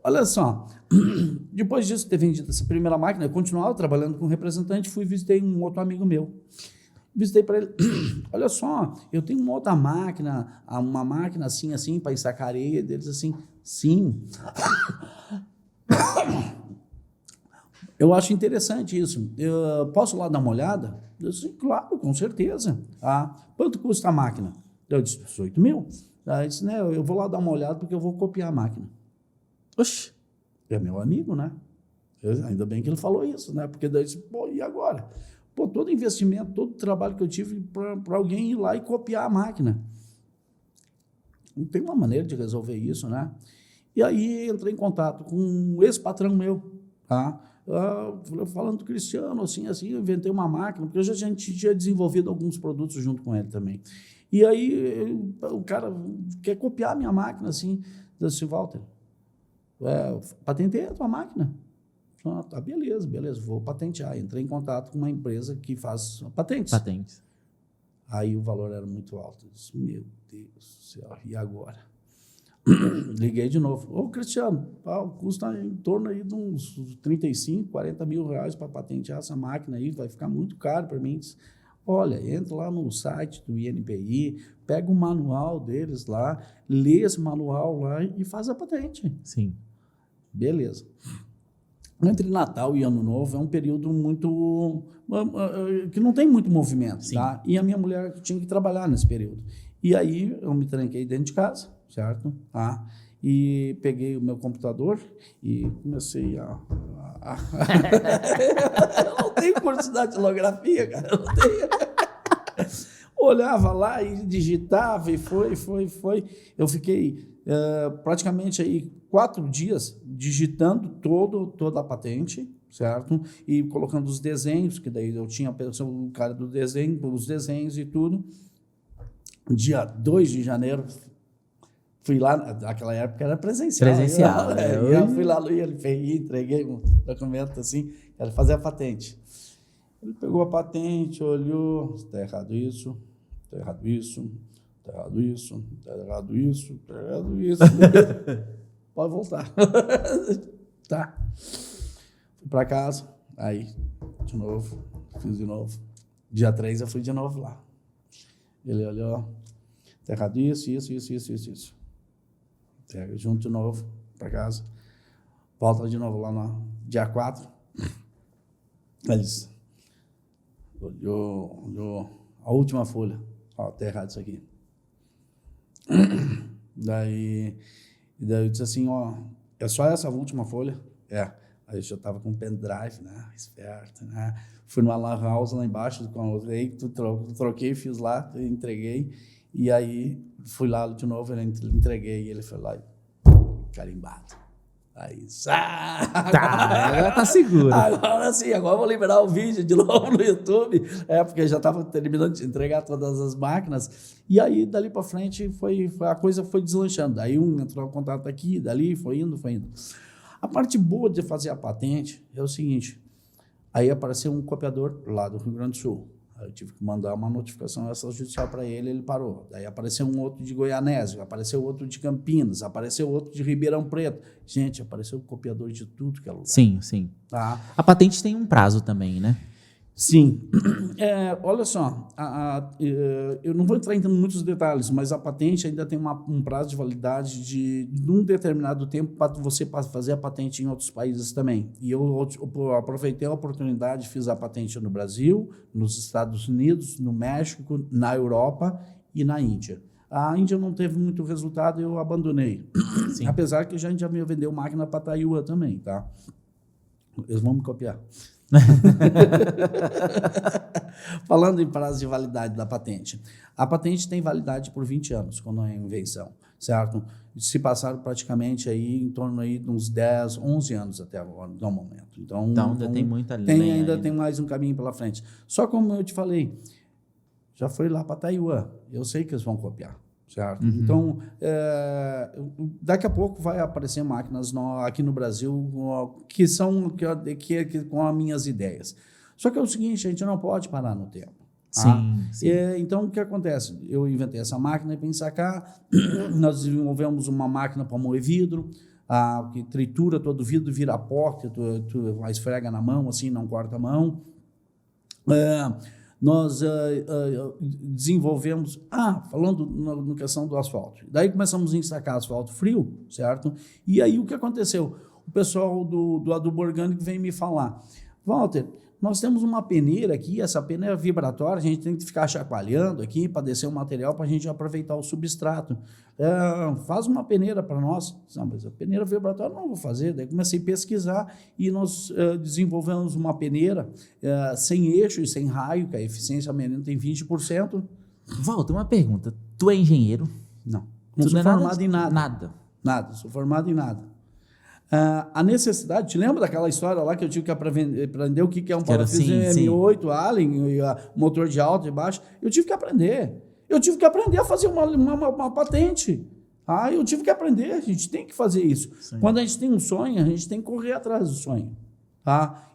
Speaker 2: olha só. Depois disso, ter vendido essa primeira máquina, eu continuava trabalhando com representante, visitei um outro amigo meu. Visitei para ele, olha só, eu tenho uma outra máquina, uma máquina assim, para ensacar areia. Deles assim, sim. Eu acho interessante isso. Eu posso lá dar uma olhada? Eu disse, claro, com certeza. Quanto custa a máquina? Eu disse, 18 mil. Aí disse, né, eu vou lá dar uma olhada porque eu vou copiar a máquina. Oxe, é meu amigo, né? Ainda bem que ele falou isso, né? Porque daí eu disse, pô, e agora? Pô, todo investimento, todo trabalho que eu tive para alguém ir lá e copiar a máquina. Não tem uma maneira de resolver isso, né? E aí entrei em contato com um ex-patrão meu, tá? Falando do Cristiano, assim, eu inventei uma máquina, porque a gente tinha desenvolvido alguns produtos junto com ele também. E aí o cara quer copiar a minha máquina, assim, disse, Walter, patentei a tua máquina. Tá, beleza, vou patentear. Entrei em contato com uma empresa que faz patentes. Aí o valor era muito alto. Eu disse, meu Deus do céu, e agora? Liguei de novo. Ô, Cristiano, custa em torno aí de uns 35, 40 mil reais para patentear essa máquina aí, vai ficar muito caro para mim. Disse, olha, entra lá no site do INPI, pega o manual deles lá, lê esse manual lá e faz a patente.
Speaker 1: Sim.
Speaker 2: Beleza. Entre Natal e Ano Novo é um período muito... que não tem muito movimento, tá? E a minha mulher tinha que trabalhar nesse período. E aí eu me tranquei dentro de casa, certo? E peguei o meu computador e comecei a... Eu não tenho curso de datilografia, cara. Eu não tenho. Olhava lá e digitava e foi. Eu fiquei praticamente aí 4 dias digitando toda a patente, certo? E colocando os desenhos, que daí eu tinha o cara do desenho, os desenhos e tudo. Dia 2 de janeiro, fui lá, naquela época era presencial. Eu fui lá no INPI, entreguei um documento assim, quero fazer a patente. Ele pegou a patente, olhou, está errado isso, está errado isso, está errado isso, está errado isso, está errado isso. Pode voltar. Tá. Fui para casa, aí, de novo, fiz de novo. Dia 3 eu fui de novo lá. Ele olhou, está errado isso. Pega junto de novo para casa. Volta de novo lá no dia 4. Ele disse, olhou a última folha. Está errado isso aqui. Daí eu disse assim, é só essa última folha? Aí eu já estava com um pendrive, né? Esperto, né? Fui numa lan house lá embaixo, troquei, fiz lá, entreguei. E aí fui lá de novo, entreguei, e ele foi lá, carimbado. Aí,
Speaker 1: agora tá seguro.
Speaker 2: Agora sim, agora eu vou liberar o vídeo de novo no YouTube, porque já estava terminando de entregar todas as máquinas. E aí, dali para frente, a coisa foi deslanchando. Daí entrou em contato aqui, dali, foi indo. A parte boa de fazer a patente é o seguinte, aí apareceu um copiador lá do Rio Grande do Sul. Aí eu tive que mandar uma notificação extrajudicial para ele parou. Daí apareceu um outro de Goianésio, apareceu outro de Campinas, apareceu outro de Ribeirão Preto. Gente, apareceu copiador de tudo que é lugar.
Speaker 1: Sim.
Speaker 2: Tá?
Speaker 1: A patente tem um prazo também, né?
Speaker 2: Sim. Olha só, eu não vou entrar em muitos detalhes, mas a patente ainda tem um prazo de validade de um determinado tempo para você fazer a patente em outros países também. E eu aproveitei a oportunidade, fiz a patente no Brasil, nos Estados Unidos, no México, na Europa e na Índia. A Índia não teve muito resultado e eu abandonei. Sim. Apesar que a gente já me vendeu máquina para Taiwan também, tá? Eles vão me copiar. Falando em prazo de validade da patente. A patente tem validade por 20 anos, quando é invenção, certo? Se passaram praticamente aí em torno aí de uns 10, 11 anos até agora, no momento. Então
Speaker 1: ainda tem muita lenha
Speaker 2: ainda tem mais um caminho pela frente. Só como eu te falei, já foi lá para Taiwan. Eu sei que eles vão copiar, certo? Então, daqui a pouco vai aparecer máquinas aqui no Brasil que são com as minhas ideias. Só que é o seguinte, a gente não pode parar no tempo.
Speaker 1: Sim, sim.
Speaker 2: Então, o que acontece? Eu inventei essa máquina para ensacar, nós desenvolvemos uma máquina para moer vidro, que tritura todo o vidro, vira pó, que tu esfrega na mão, assim, não corta a mão. Nós desenvolvemos... falando na questão do asfalto. Daí começamos a ensacar asfalto frio, certo? E aí o que aconteceu? O pessoal do adubo orgânico veio me falar, Walter, nós temos uma peneira aqui, essa peneira vibratória, a gente tem que ficar chacoalhando aqui para descer o material para a gente aproveitar o substrato. Faz uma peneira para nós. Não, mas a peneira vibratória não vou fazer. Daí comecei a pesquisar e nós desenvolvemos uma peneira sem eixo e sem raio, que a eficiência menina tem 20%.
Speaker 1: Walter, uma pergunta. Tu é engenheiro?
Speaker 2: Não. Não sou formado em nada.
Speaker 1: Nada.
Speaker 2: Sou formado em nada. A necessidade, te lembra daquela história lá que eu tive que aprender o que é um parafuso M8, Allen, motor de alto e baixo? Eu tive que aprender. Eu tive que aprender a fazer uma patente. Eu tive que aprender, a gente tem que fazer isso. Sim. Quando a gente tem um sonho, a gente tem que correr atrás do sonho.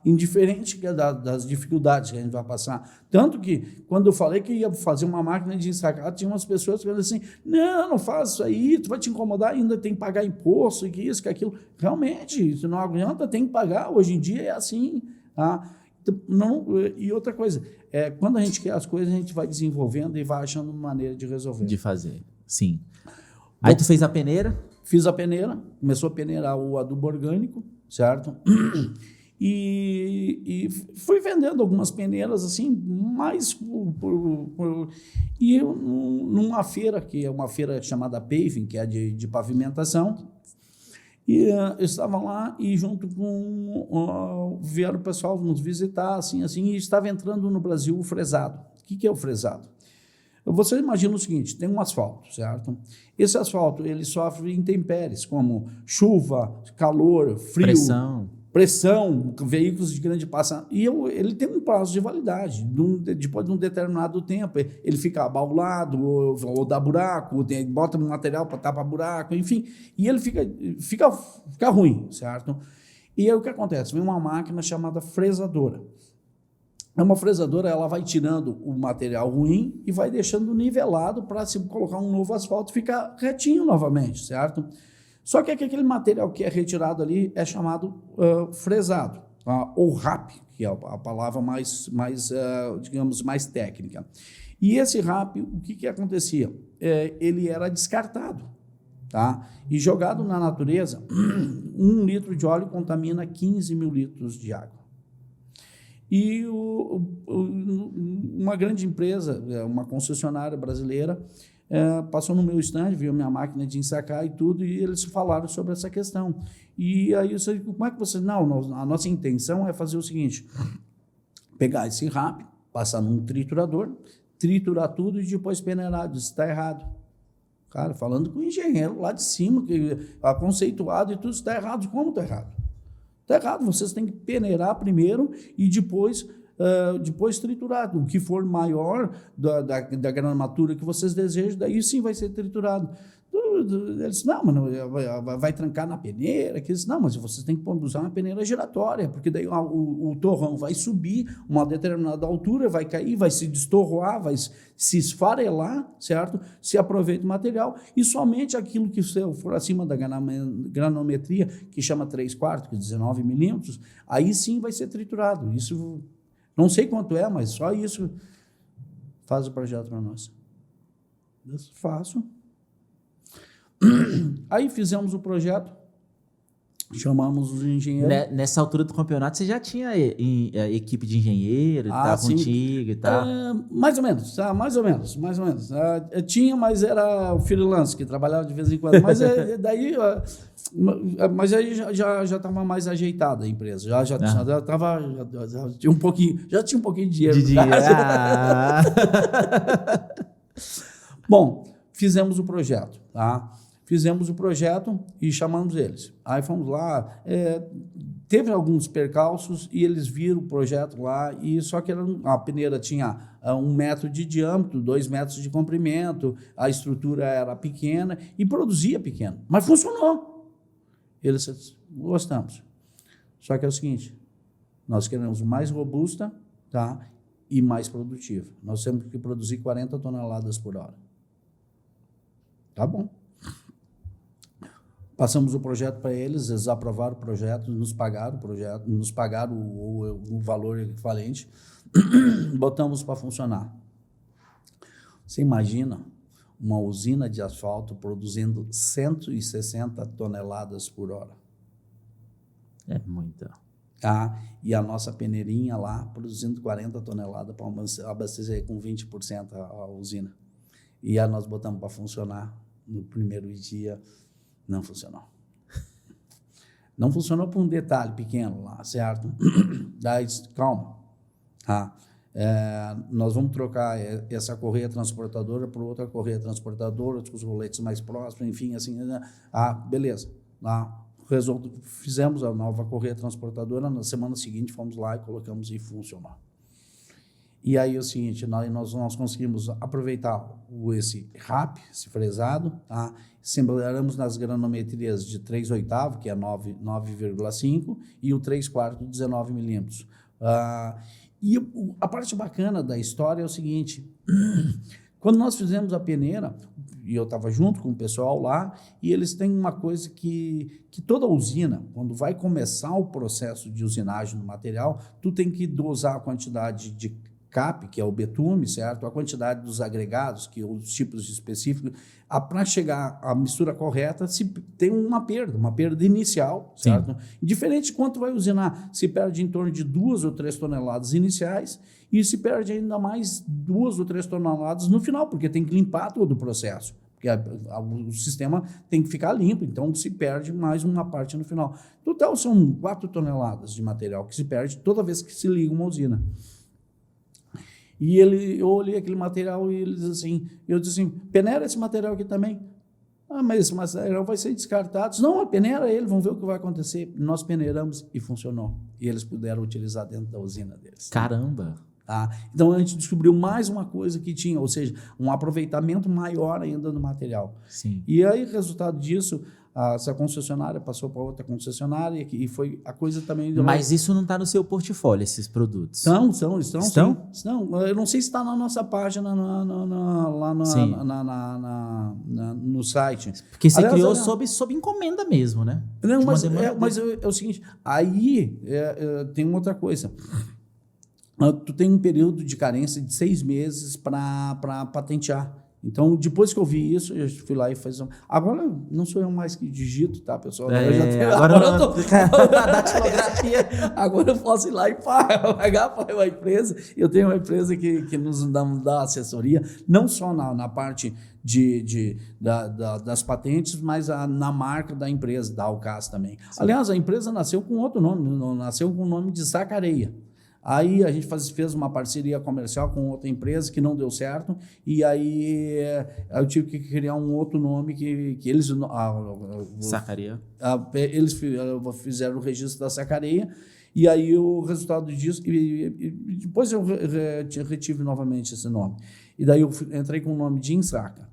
Speaker 2: Indiferente das dificuldades que a gente vai passar. Tanto que, quando eu falei que ia fazer uma máquina de ensacar, tinha umas pessoas que falaram assim, não faz isso aí, tu vai te incomodar, ainda tem que pagar imposto, que isso, que aquilo. Realmente, isso não adianta, tem que pagar, hoje em dia é assim. E outra coisa, quando a gente quer as coisas, a gente vai desenvolvendo e vai achando uma maneira de resolver.
Speaker 1: De fazer, sim. Aí tu fez a peneira?
Speaker 2: Fiz a peneira, começou a peneirar o adubo orgânico, certo? E fui vendendo algumas peneiras assim, mais numa feira, que é uma feira chamada Paving, que é de pavimentação, e eu estava lá e junto com vieram o pessoal nos visitar, assim, e estava entrando no Brasil o fresado. O que é o fresado? Você imagina o seguinte, tem um asfalto, certo? Esse asfalto, ele sofre intempéries, como chuva, calor, frio, pressão, veículos de grande passa. E ele tem um prazo de validade. Depois de um determinado tempo, ele fica abaulado, ou dá buraco, bota um material para tapar buraco, enfim. E ele fica ruim, certo? E aí o que acontece? Vem uma máquina chamada fresadora. Uma fresadora, ela vai tirando o material ruim e vai deixando nivelado para se colocar um novo asfalto ficar retinho novamente, certo? Só que aquele material que é retirado ali é chamado fresado, ou RAP, que é a palavra digamos, mais técnica. E esse RAP, o que acontecia? Ele era descartado, tá? E jogado na natureza, 1 litro de óleo contamina 15 mil litros de água. E uma grande empresa, uma concessionária brasileira, passou no meu stand, viu minha máquina de ensacar e tudo, e eles falaram sobre essa questão. E aí eu disse, como é que você... Não, a nossa intenção é fazer o seguinte, pegar esse RAP, passar num triturador, triturar tudo e depois peneirar. Isso está errado. Cara, falando com o engenheiro lá de cima, que conceituado e tudo, está errado. Como está errado? Está errado, vocês têm que peneirar primeiro e depois triturar. O que for maior da gramatura que vocês desejam, daí sim vai ser triturado. Eles disse, não, mas vai trancar na peneira. Eles disse, não, mas vocês têm que usar uma peneira giratória, porque daí o torrão vai subir uma determinada altura, vai cair, vai se destorroar, vai se esfarelar, certo? Se aproveita o material e somente aquilo que for acima da granometria, que chama 3/4, que é 19 milímetros, aí sim vai ser triturado. Isso, não sei quanto é, mas só isso faz o projeto para nós. Faço. Aí fizemos o projeto, Chamamos os engenheiros.
Speaker 1: Nessa altura do campeonato, você já tinha equipe de engenheiro, tá
Speaker 2: Sim.
Speaker 1: contigo e tal?
Speaker 2: Mais ou menos, tá? Mais ou menos. Tinha, mas era o freelance que trabalhava de vez em quando. Mas mas aí já estava mais ajeitada a empresa. Já tinha um pouquinho de dinheiro.
Speaker 1: De dinheiro.
Speaker 2: Bom, fizemos o projeto, tá? Fizemos o projeto e chamamos eles. Aí fomos lá, teve alguns percalços e eles viram o projeto lá, e só que a peneira tinha 1 metro de diâmetro, 2 metros de comprimento, a estrutura era pequena e produzia pequeno, mas funcionou. Eles disseram, gostamos. Só que é o seguinte, nós queremos mais robusta, tá? E mais produtiva. Nós temos que produzir 40 toneladas por hora. Tá bom. Passamos o projeto para eles, eles aprovaram o projeto, nos pagaram o valor equivalente, botamos para funcionar. Você imagina uma usina de asfalto produzindo 160 toneladas por hora?
Speaker 1: É muita.
Speaker 2: E a nossa peneirinha lá produzindo 40 toneladas para abastecer com 20% a usina. E aí nós botamos para funcionar no primeiro dia. Não funcionou. Não funcionou por um detalhe pequeno lá, certo? Daí, calma. Nós vamos trocar essa correia transportadora por outra correia transportadora, com os roletes mais próximos, enfim, assim. Beleza. Fizemos a nova correia transportadora, na semana seguinte fomos lá e colocamos e funcionou. E aí é o seguinte, nós conseguimos aproveitar esse RAP, esse fresado, tá? Sembramos nas granometrias de 3/8, que é 9,5, e o 3/4, 19 milímetros. E a parte bacana da história é o seguinte, quando nós fizemos a peneira, e eu estava junto com o pessoal lá, e eles têm uma coisa que toda usina, quando vai começar o processo de usinagem do material, tu tem que dosar a quantidade de CAP, que é o betume, certo? A quantidade dos agregados, que os tipos específicos, para chegar à mistura correta, se tem uma perda inicial, certo? Sim. Diferente de quanto vai usinar, se perde em torno de 2 ou 3 toneladas iniciais e se perde ainda mais 2 ou 3 toneladas no final, porque tem que limpar todo o processo, porque o sistema tem que ficar limpo, então se perde mais uma parte no final. Total, são 4 toneladas de material que se perde toda vez que se liga uma usina. E eu olhei aquele material e ele diz assim, eu disse assim, peneira esse material aqui também. Mas esse material vai ser descartado. Não, peneira ele, vamos ver o que vai acontecer. Nós peneiramos e funcionou. E eles puderam utilizar dentro da usina deles.
Speaker 1: Caramba!
Speaker 2: Então a gente descobriu mais uma coisa que tinha, ou seja, um aproveitamento maior ainda do material.
Speaker 1: Sim.
Speaker 2: E aí, resultado disso, essa concessionária passou para outra concessionária e foi a coisa também...
Speaker 1: Mas isso não está no seu portfólio, esses produtos?
Speaker 2: Estão?
Speaker 1: Estão?
Speaker 2: Eu não sei se está na nossa página lá no site.
Speaker 1: Porque você criou sob encomenda mesmo, né?
Speaker 2: Não, mas é o seguinte, aí tem uma outra coisa. Tu tem um período de carência de 6 meses para patentear. Então, depois que eu vi isso, eu fui lá e fiz... Agora, não sou eu mais que digito, tá, pessoal? Agora eu posso ir lá e pagar para uma empresa. Eu tenho uma empresa que nos dá assessoria, não só na parte das patentes, mas na marca da empresa, da Alcas também. Sim. Aliás, a empresa nasceu com outro nome, nasceu com o nome de Sacareia. Aí a gente fez uma parceria comercial com outra empresa que não deu certo, e aí eu tive que criar um outro nome que eles...
Speaker 1: Sacareia.
Speaker 2: Eles fizeram o registro da Sacareia, e aí o resultado disso... E depois eu retive novamente esse nome. E daí eu entrei com o nome de Insaca.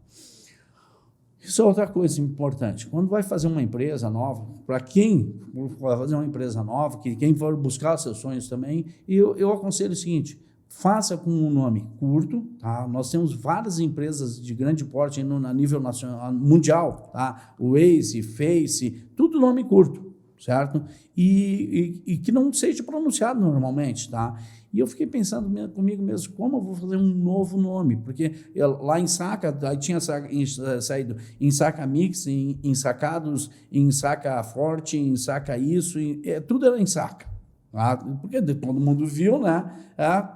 Speaker 2: Isso é outra coisa importante. Quando vai fazer uma empresa nova, para quem vai fazer uma empresa nova, quem for buscar seus sonhos também, eu aconselho o seguinte, faça com um nome curto, tá? Nós temos várias empresas de grande porte a nível nacional, mundial, tá? Waze, Face, tudo nome curto. certo? E que não seja pronunciado normalmente, tá? E eu fiquei pensando comigo mesmo, como eu vou fazer um novo nome? Porque lá em Saca, aí tinha saído em Saca Mix, em Sacados, em Saca Forte, em Saca isso, tudo era em Saca. Ah, porque todo mundo viu, né?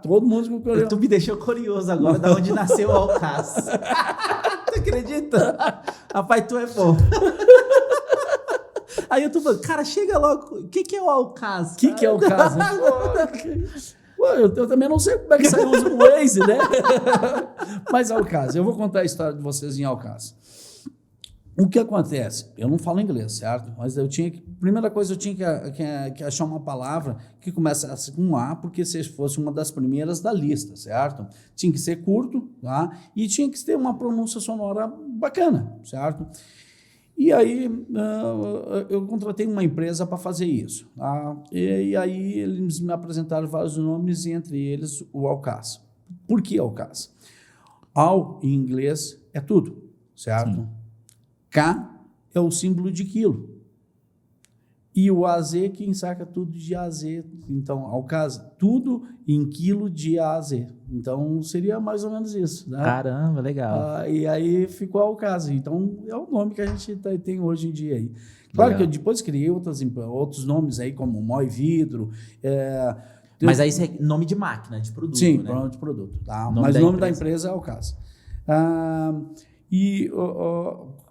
Speaker 2: Todo mundo...
Speaker 1: Tu me deixou curioso agora de onde nasceu o Alcaz. Tu acredita? Rapaz, tu é bom. Aí eu tô falando, cara, chega logo. O que é o Alcaz?
Speaker 2: O que é o Alcaz? Eu também não sei como é que saiu o Waze, né? Mas Alcaz, eu vou contar a história de vocês em Alcaz. O que acontece? Eu não falo inglês, certo? Mas primeira coisa, eu tinha que achar uma palavra que começasse com A, porque se fosse uma das primeiras da lista, certo? Tinha que ser curto, tá? E tinha que ter uma pronúncia sonora bacana, certo? E aí eu contratei uma empresa para fazer isso. Tá? E aí eles me apresentaram vários nomes, e entre eles o Alcaz. Por que Alcaz? Al, em inglês, é tudo, certo? Sim. K é o símbolo de quilo. E o AZ, quem saca tudo de AZ. Então, Alcaz, tudo em quilo de AZ. Então, seria mais ou menos isso. Né?
Speaker 1: Caramba, legal.
Speaker 2: E aí ficou Alcaz. Então, é o nome que a gente tem hoje em dia aí. Claro legal. Que eu depois criei outros nomes aí, como Moi Vidro.
Speaker 1: Mas aí isso é nome de máquina, de produto,
Speaker 2: sim,
Speaker 1: né?
Speaker 2: nome de produto. Tá? Mas o nome da empresa é Alcaz.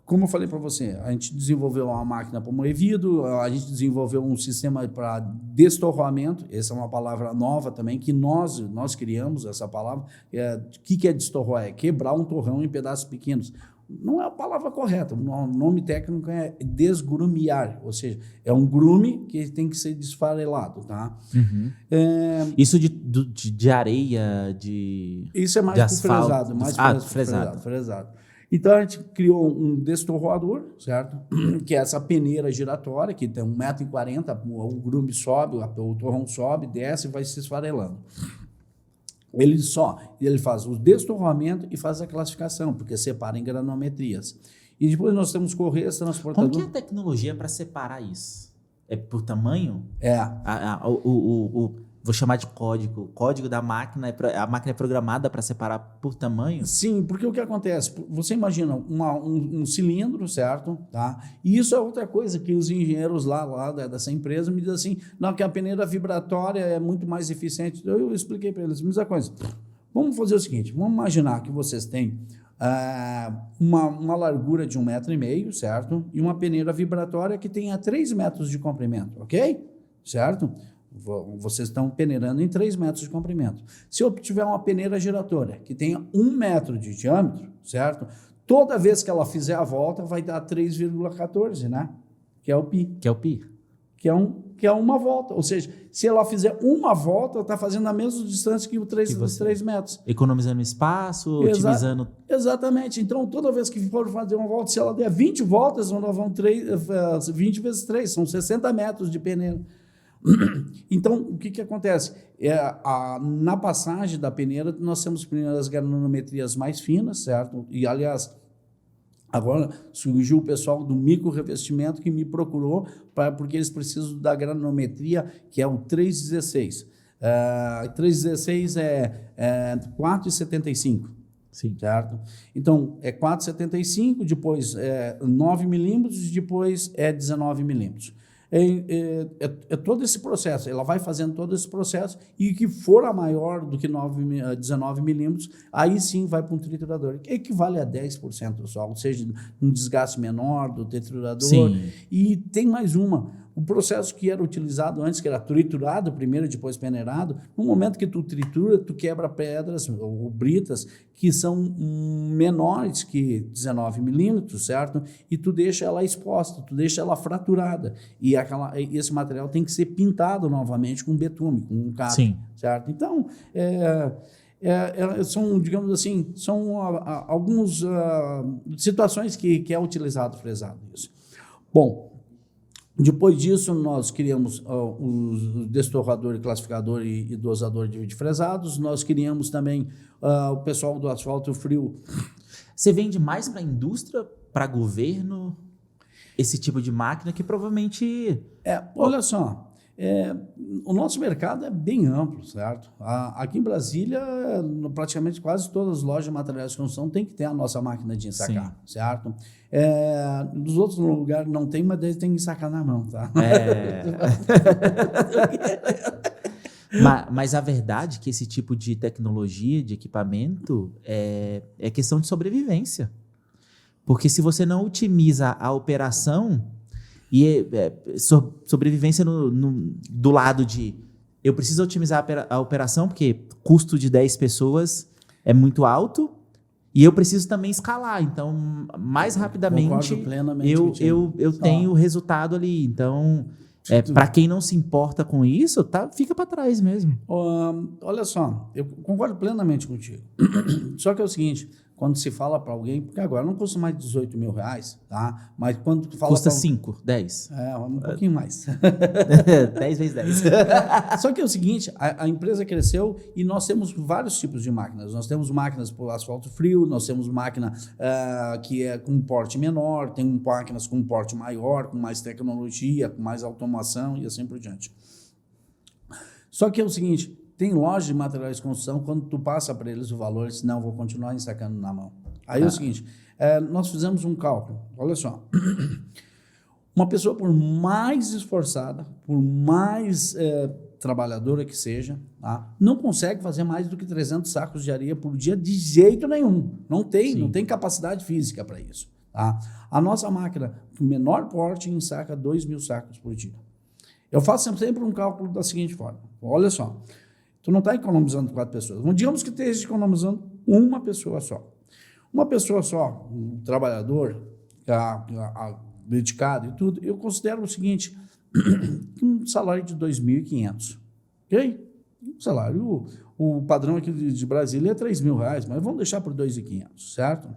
Speaker 2: Como eu falei para você, a gente desenvolveu uma máquina para moer vidro, a gente desenvolveu um sistema para destorroamento, essa é uma palavra nova também, que nós criamos essa palavra. O que é destorroar? É quebrar um torrão em pedaços pequenos. Não é a palavra correta, o nome técnico é desgrumear, ou seja, é um grume que tem que ser desfarelado. Tá?
Speaker 1: Uhum. Isso de areia,
Speaker 2: isso é mais
Speaker 1: de asfalto,
Speaker 2: fresado. Então, a gente criou um destorroador, certo? Que é essa peneira giratória, que tem 1,40 m, o grume sobe, o torrão sobe, desce e vai se esfarelando. Ele faz o destorroamento e faz a classificação, porque separa em granometrias. E depois nós temos correias transportadoras.
Speaker 1: Como que é a tecnologia para separar isso? É por tamanho? Vou chamar de código. O código da máquina, a máquina é programada para separar por tamanho?
Speaker 2: Sim, porque o que acontece? Você imagina um cilindro, certo? Tá? E isso é outra coisa que os engenheiros lá dessa empresa me dizem assim, não, que a peneira vibratória é muito mais eficiente. Eu expliquei para eles, mesma coisa. Vamos fazer o seguinte, vamos imaginar que vocês têm uma largura de 1,5 m, certo? E uma peneira vibratória que tenha 3 metros de comprimento, ok? Certo? Vocês estão peneirando em 3 metros de comprimento. Se eu tiver uma peneira giratória que tenha 1 metro de diâmetro, certo? Toda vez que ela fizer a volta, vai dar 3,14, né? Que é o pi. Que é uma volta. Ou seja, se ela fizer uma volta, ela está fazendo a mesma distância que os 3 metros.
Speaker 1: Economizando espaço, otimizando...
Speaker 2: Exatamente. Então, toda vez que for fazer uma volta, se ela der 20 voltas, nós vamos 20 vezes 3, são 60 metros de peneira. Então, o que acontece? Na passagem da peneira, nós temos primeiro as granometrias mais finas, certo? E, aliás, agora surgiu o pessoal do micro-revestimento que me procurou porque eles precisam da granometria, que é o 316. 316 é 4,75.
Speaker 1: Sim.
Speaker 2: Certo? Então, é 4,75, depois é 9 milímetros, depois é 19 milímetros. É todo esse processo, ela vai fazendo todo esse processo, e que for a maior do que 19 milímetros, aí sim vai para um triturador, que equivale a 10% só, ou seja, um desgaste menor do triturador.
Speaker 1: Sim.
Speaker 2: E tem mais o processo que era utilizado antes, que era triturado primeiro, depois peneirado. No momento que tu tritura, tu quebra pedras ou britas que são menores que 19 milímetros, certo? E tu deixa ela exposta, tu deixa ela fraturada. E esse material tem que ser pintado novamente com betume, com um cap, certo? Então, são, digamos assim, são algumas situações que é utilizado fresado isso. Bom, depois disso, nós criamos o destorrador, classificador e dosador de fresados. Nós criamos também o pessoal do asfalto frio.
Speaker 1: Você vende mais para a indústria, para governo? esse tipo de máquina que provavelmente...
Speaker 2: Olha só, o nosso mercado é bem amplo, certo? Aqui em Brasília, praticamente quase todas as lojas de materiais de construção têm que ter a nossa máquina de ensacar, certo? Nos outros lugares não tem, mas eles têm que ensacar na mão, tá?
Speaker 1: Mas a verdade é que esse tipo de tecnologia, de equipamento, é questão de sobrevivência. Porque se você não otimiza a operação, e sobrevivência do lado de eu preciso otimizar a operação, porque custo de 10 pessoas é muito alto, e eu preciso também escalar. Então, mais rapidamente, eu tenho o resultado ali. Então... para quem não se importa com isso, fica para trás mesmo.
Speaker 2: Olha só, eu concordo plenamente contigo. Só que é o seguinte, quando se fala para alguém, porque agora não custa mais R$18 mil, tá? Mas quando tu fala...
Speaker 1: Custa 5, 10.
Speaker 2: Um pouquinho mais.
Speaker 1: 10 vezes 10.
Speaker 2: Só que é o seguinte, a empresa cresceu e nós temos vários tipos de máquinas. Nós temos máquinas por asfalto frio, nós temos máquina que é com porte menor, tem máquinas com porte maior, com mais tecnologia, com mais automação e assim por diante. Só que é o seguinte, tem lojas de materiais de construção, quando tu passa para eles o valor, eles dizem, não, vou continuar ensacando na mão. Aí é o seguinte, nós fizemos um cálculo, olha só, uma pessoa por mais esforçada, por mais trabalhadora que seja, tá, não consegue fazer mais do que 300 sacos de areia por dia de jeito nenhum, não tem capacidade física para isso. Tá? A nossa máquina, com menor porte, ensaca 2.000 sacos por dia. Eu faço sempre um cálculo da seguinte forma, olha só, tu não está economizando 4 pessoas. Digamos que esteja economizando uma pessoa só. Uma pessoa só, um trabalhador dedicado e tudo, eu considero o seguinte, um salário de 2.500. Ok? Um salário, o padrão aqui de Brasília é R$3.000, mas vamos deixar por 2.500, certo?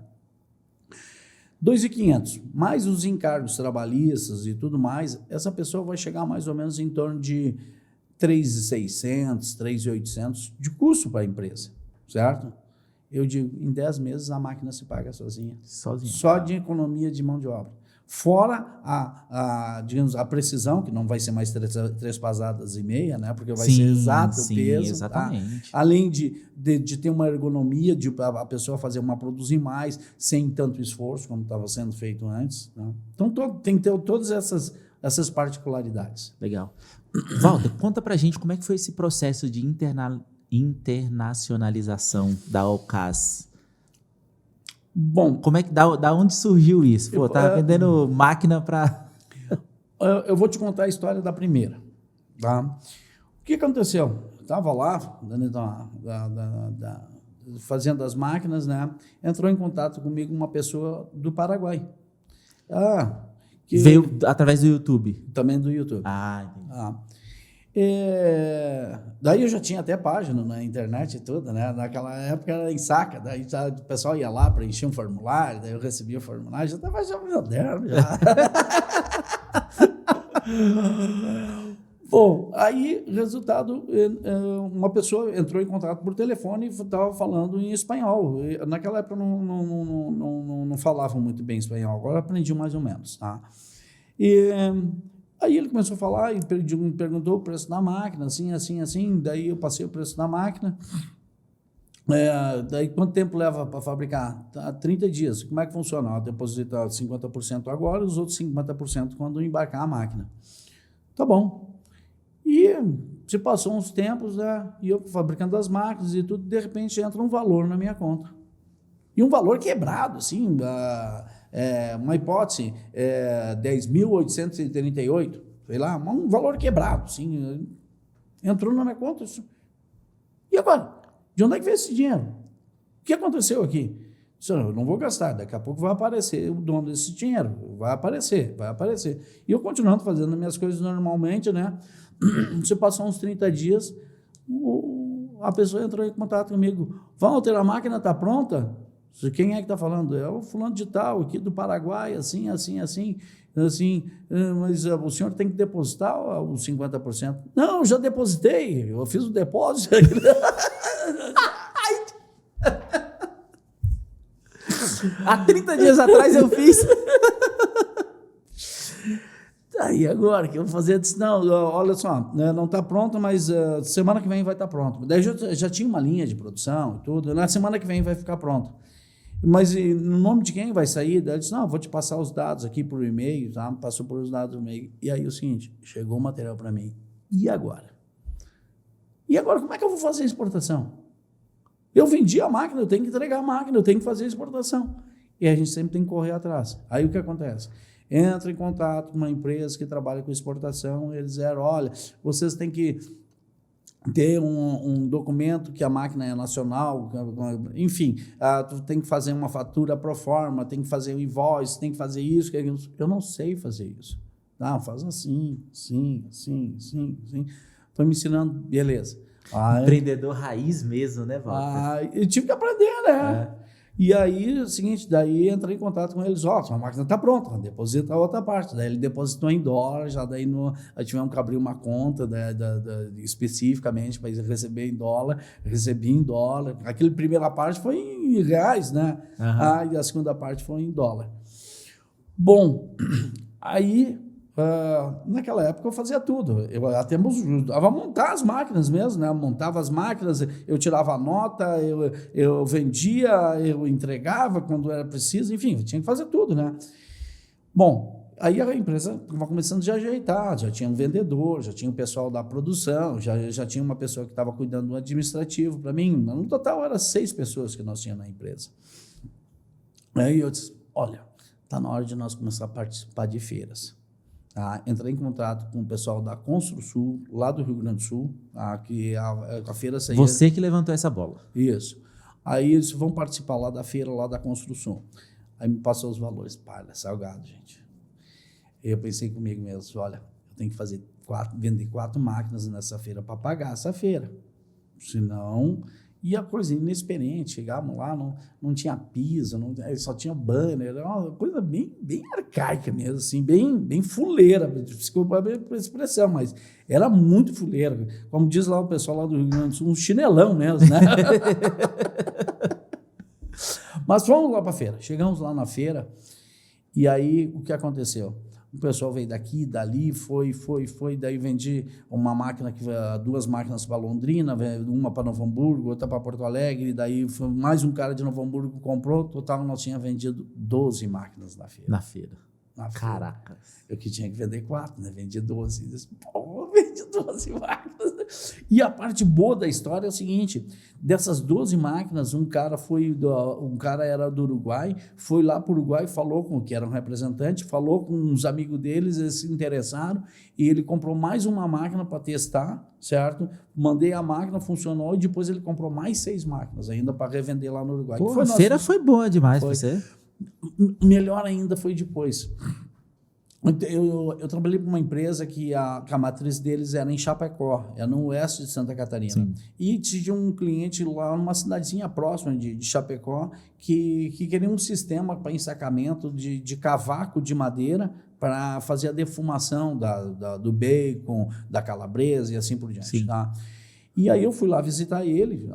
Speaker 2: 2.500, mais os encargos trabalhistas e tudo mais, essa pessoa vai chegar mais ou menos em torno de 3.600, 3.800 de custo para a empresa, certo? Eu digo, em 10 meses a máquina se paga sozinha. Só de economia de mão de obra. Fora digamos, a precisão, que não vai ser mais 3 pasadas e meia, né? Porque vai ser exato o peso.
Speaker 1: Exatamente.
Speaker 2: Tá? Além de ter uma ergonomia, de a pessoa produzir mais, sem tanto esforço, como estava sendo feito antes. Né? Então, tem que ter todas essas particularidades.
Speaker 1: Legal. Walter, conta pra gente como é que foi esse processo de internacionalização da Alcaz.
Speaker 2: Bom,
Speaker 1: como é que da onde surgiu isso? Pô, tava vendendo máquina para...
Speaker 2: Eu vou te contar a história da primeira. Tá? O que aconteceu? Eu estava lá, fazendo as máquinas, entrou em contato comigo uma pessoa do Paraguai.
Speaker 1: Veio através do YouTube?
Speaker 2: Também do YouTube. Daí eu já tinha até página na internet e tudo, né? Naquela época era em saca, daí o pessoal ia lá preencher um formulário, daí eu recebia o formulário, já estava moderno já. Bom, aí, resultado, uma pessoa entrou em contato por telefone e estava falando em espanhol. Naquela época não falavam muito bem espanhol, agora aprendi mais ou menos, tá? Aí ele começou a falar e me perguntou o preço da máquina, assim. Daí eu passei o preço da máquina. Daí quanto tempo leva para fabricar? 30 dias. Como é que funciona? Ela deposita 50% agora e os outros 50% quando embarcar a máquina. Tá bom. E se passou uns tempos, e eu fabricando as máquinas e tudo, de repente entra um valor na minha conta. E um valor quebrado, assim, uma hipótese, 10.838, sei lá, um valor quebrado, assim, entrou na minha conta. E agora? De onde é que veio esse dinheiro? O que aconteceu aqui? Eu não vou gastar, daqui a pouco vai aparecer o dono desse dinheiro, vai aparecer. E eu continuando fazendo as minhas coisas normalmente, né? Se passou uns 30 dias, a pessoa entrou em contato comigo. Walter, a máquina está pronta? Quem é que está falando? É o fulano de tal, aqui do Paraguai, assim, mas o senhor tem que depositar os 50%. Não, já depositei, eu fiz o depósito.
Speaker 1: Há 30 dias atrás eu fiz.
Speaker 2: Aí agora, o que eu vou fazer? Eu disse, não, olha só, né, não está pronto, mas semana que vem vai estar pronto. Daí já tinha uma linha de produção e tudo, na semana que vem vai ficar pronto. Mas no nome de quem vai sair? Daí eu disse, não, vou te passar os dados aqui por e-mail, tá? Passou por os dados do e-mail. E aí o seguinte, chegou o material para mim. E agora? E agora, como é que eu vou fazer a exportação? Eu vendi a máquina, eu tenho que entregar a máquina, eu tenho que fazer a exportação. E a gente sempre tem que correr atrás. Aí o que acontece? Entra em contato com uma empresa que trabalha com exportação, eles disseram, olha, vocês têm que ter um documento que a máquina é nacional, enfim, tu tem que fazer uma fatura pro forma, tem que fazer um invoice, tem que fazer isso, eu não sei fazer isso. Não, faz assim. Estão me ensinando, beleza.
Speaker 1: Empreendedor raiz mesmo, né, Walter?
Speaker 2: Eu tive que aprender, né? E aí, é o seguinte, daí entrei em contato com eles, sua máquina está pronta, deposita a outra parte. Daí ele depositou em dólar, já daí tivemos que abrir uma conta especificamente para receber em dólar, recebi em dólar. Aquela primeira parte foi em reais, né? E a segunda parte foi em dólar. Bom, aí... naquela época eu fazia tudo, eu até ajudava a montar as máquinas mesmo, né? Montava as máquinas, eu tirava a nota, eu vendia, eu entregava quando era preciso, enfim, eu tinha que fazer tudo, né? Bom, aí a empresa estava começando a ajeitar, já tinha um vendedor, já tinha o pessoal da produção, já tinha uma pessoa que estava cuidando do administrativo para mim, no total eram 6 pessoas que nós tínhamos na empresa. Aí eu disse, olha, está na hora de nós começar a participar de feiras. Entrei em contato com o pessoal da Construsul, lá do Rio Grande do Sul, que a feira saía...
Speaker 1: Você que levantou essa bola.
Speaker 2: Isso. Aí eles vão participar lá da feira, lá da Construsul. Aí me passou os valores. Palha, salgado, gente. Eu pensei comigo mesmo, olha, eu tenho que vender 4 máquinas nessa feira para pagar essa feira. Senão... E a coisa inexperiente, chegávamos lá, não tinha piso, só tinha banner, era uma coisa bem arcaica mesmo, assim, bem fuleira, desculpa a expressão, mas era muito fuleira. Como diz lá o pessoal lá do Rio Grande do Sul, um chinelão mesmo, né? Mas fomos lá para a feira, chegamos lá na feira, e aí o que aconteceu? O pessoal veio daqui, dali, foi, daí vendi uma máquina, 2 máquinas para Londrina, uma para Novo Hamburgo, outra para Porto Alegre, daí foi mais um cara de Novo Hamburgo que comprou, total nós tínhamos vendido 12 máquinas na feira.
Speaker 1: Na feira.
Speaker 2: Caraca. Eu que tinha que vender 4, né? Vendi 12. Disse, vendi 12 máquinas. E a parte boa da história é o seguinte, dessas 12 máquinas, um cara era do Uruguai, foi lá para o Uruguai, falou com o que era um representante, falou com uns amigos deles, eles se interessaram, e ele comprou mais uma máquina para testar, certo? Mandei a máquina, funcionou, e depois ele comprou mais 6 máquinas ainda para revender lá no Uruguai.
Speaker 1: Pô, a feira foi boa demais para você.
Speaker 2: Melhor ainda foi depois. Eu trabalhei para uma empresa que a matriz deles era em Chapecó, era no oeste de Santa Catarina. Sim. E tinha um cliente lá numa cidadezinha próxima de Chapecó que queria um sistema para ensacamento de cavaco de madeira para fazer a defumação do bacon, da calabresa e assim por diante. Tá? E aí eu fui lá visitar ele,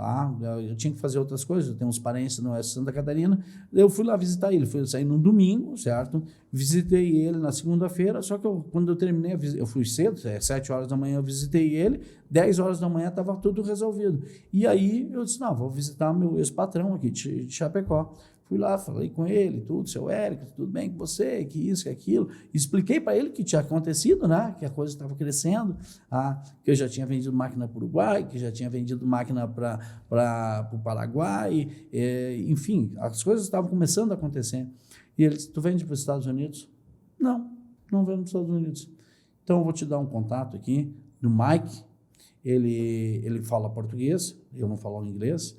Speaker 2: eu tinha que fazer outras coisas, eu tenho uns parentes no oeste de Santa Catarina, eu fui lá visitar ele, fui sair num domingo, certo? Visitei ele na segunda-feira, só que quando eu terminei, eu fui cedo, 7 horas da manhã eu visitei ele, 10 horas da manhã estava tudo resolvido. E aí eu disse, não, vou visitar meu ex-patrão aqui de Chapecó. Fui lá, falei com ele, tudo, seu Érico, tudo bem com você, que isso, que aquilo. Expliquei para ele o que tinha acontecido, né? Que a coisa estava crescendo, que eu já tinha vendido máquina para o Uruguai, que já tinha vendido máquina para o Paraguai, enfim, as coisas estavam começando a acontecer. E ele disse, tu vende para os Estados Unidos? Não vendo para os Estados Unidos. Então, eu vou te dar um contato aqui do Mike, ele fala português, eu não falo inglês,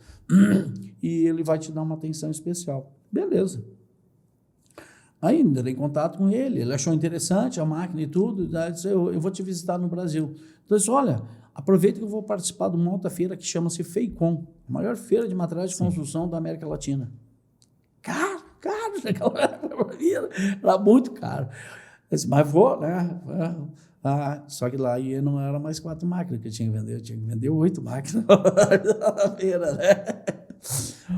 Speaker 2: e ele vai te dar uma atenção especial. Beleza. Aí entrei em contato com ele, ele achou interessante a máquina e tudo, e disse, eu vou te visitar no Brasil. Então, eu disse, olha, aproveita que eu vou participar de uma outra feira que chama-se FEICOM, a maior feira de materiais de construção da América Latina. Caro, naquela época, era muito caro. Eu disse, mas vou, né? Só que lá não era mais 4 máquinas que eu tinha que vender, eu tinha que vender 8 máquinas na feira, né?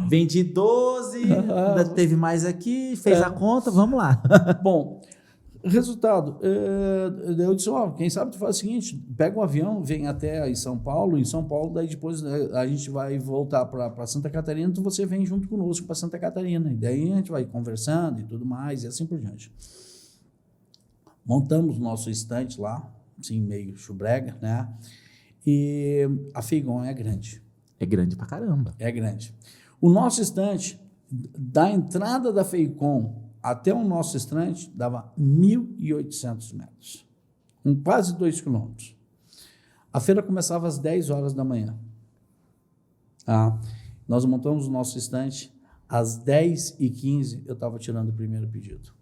Speaker 1: Vendi 12, ainda teve mais aqui, fez a conta, vamos lá.
Speaker 2: Bom, Resultado, eu disse, quem sabe tu faz o seguinte, pega um avião, vem até em São Paulo, daí depois a gente vai voltar para Santa Catarina, então você vem junto conosco para Santa Catarina, e daí a gente vai conversando e tudo mais, e assim por diante. Montamos nosso estante lá, assim, meio chubrega, né? E a Feigon é grande.
Speaker 1: É grande pra caramba.
Speaker 2: É grande. O nosso estante, da entrada da Feicom até o nosso estante, dava 1.800 metros, com quase 2 quilômetros. A feira começava às 10 horas da manhã. Nós montamos o nosso estante, às 10h15 eu estava tirando o primeiro pedido.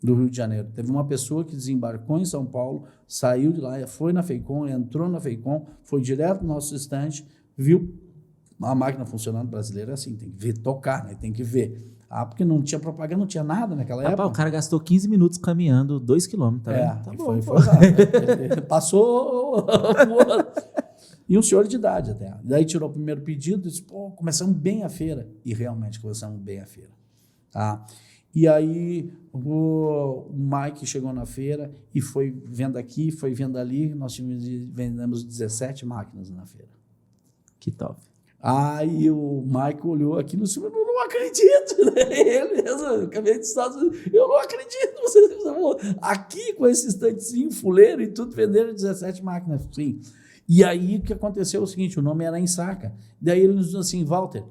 Speaker 2: Do Rio de Janeiro. Teve uma pessoa que desembarcou em São Paulo, saiu de lá, foi na Feicom, entrou na Feicom, foi direto no nosso estante, viu a máquina funcionando. Brasileira assim, tem que ver, tocar, né? Tem que ver. Porque não tinha propaganda, não tinha nada naquela época.
Speaker 1: O cara gastou 15 minutos caminhando 2 quilômetros. Tá bom,
Speaker 2: foi passou. E um senhor de idade até. Daí tirou o primeiro pedido e disse, começamos bem a feira. E realmente começamos bem a feira. E aí o Mike chegou na feira e foi vendo aqui, foi vendo ali. Nós vendemos 17 máquinas na feira.
Speaker 1: Que top.
Speaker 2: Aí o Mike olhou aqui no cima, eu não acredito, né? Ele mesmo, eu acabei de Estados Unidos, eu não acredito, vocês aqui com esse estantezinho fuleiro e tudo, venderam 17 máquinas, sim. E aí o que aconteceu é o seguinte, o nome era Ensaca. Daí ele nos disse assim, Walter,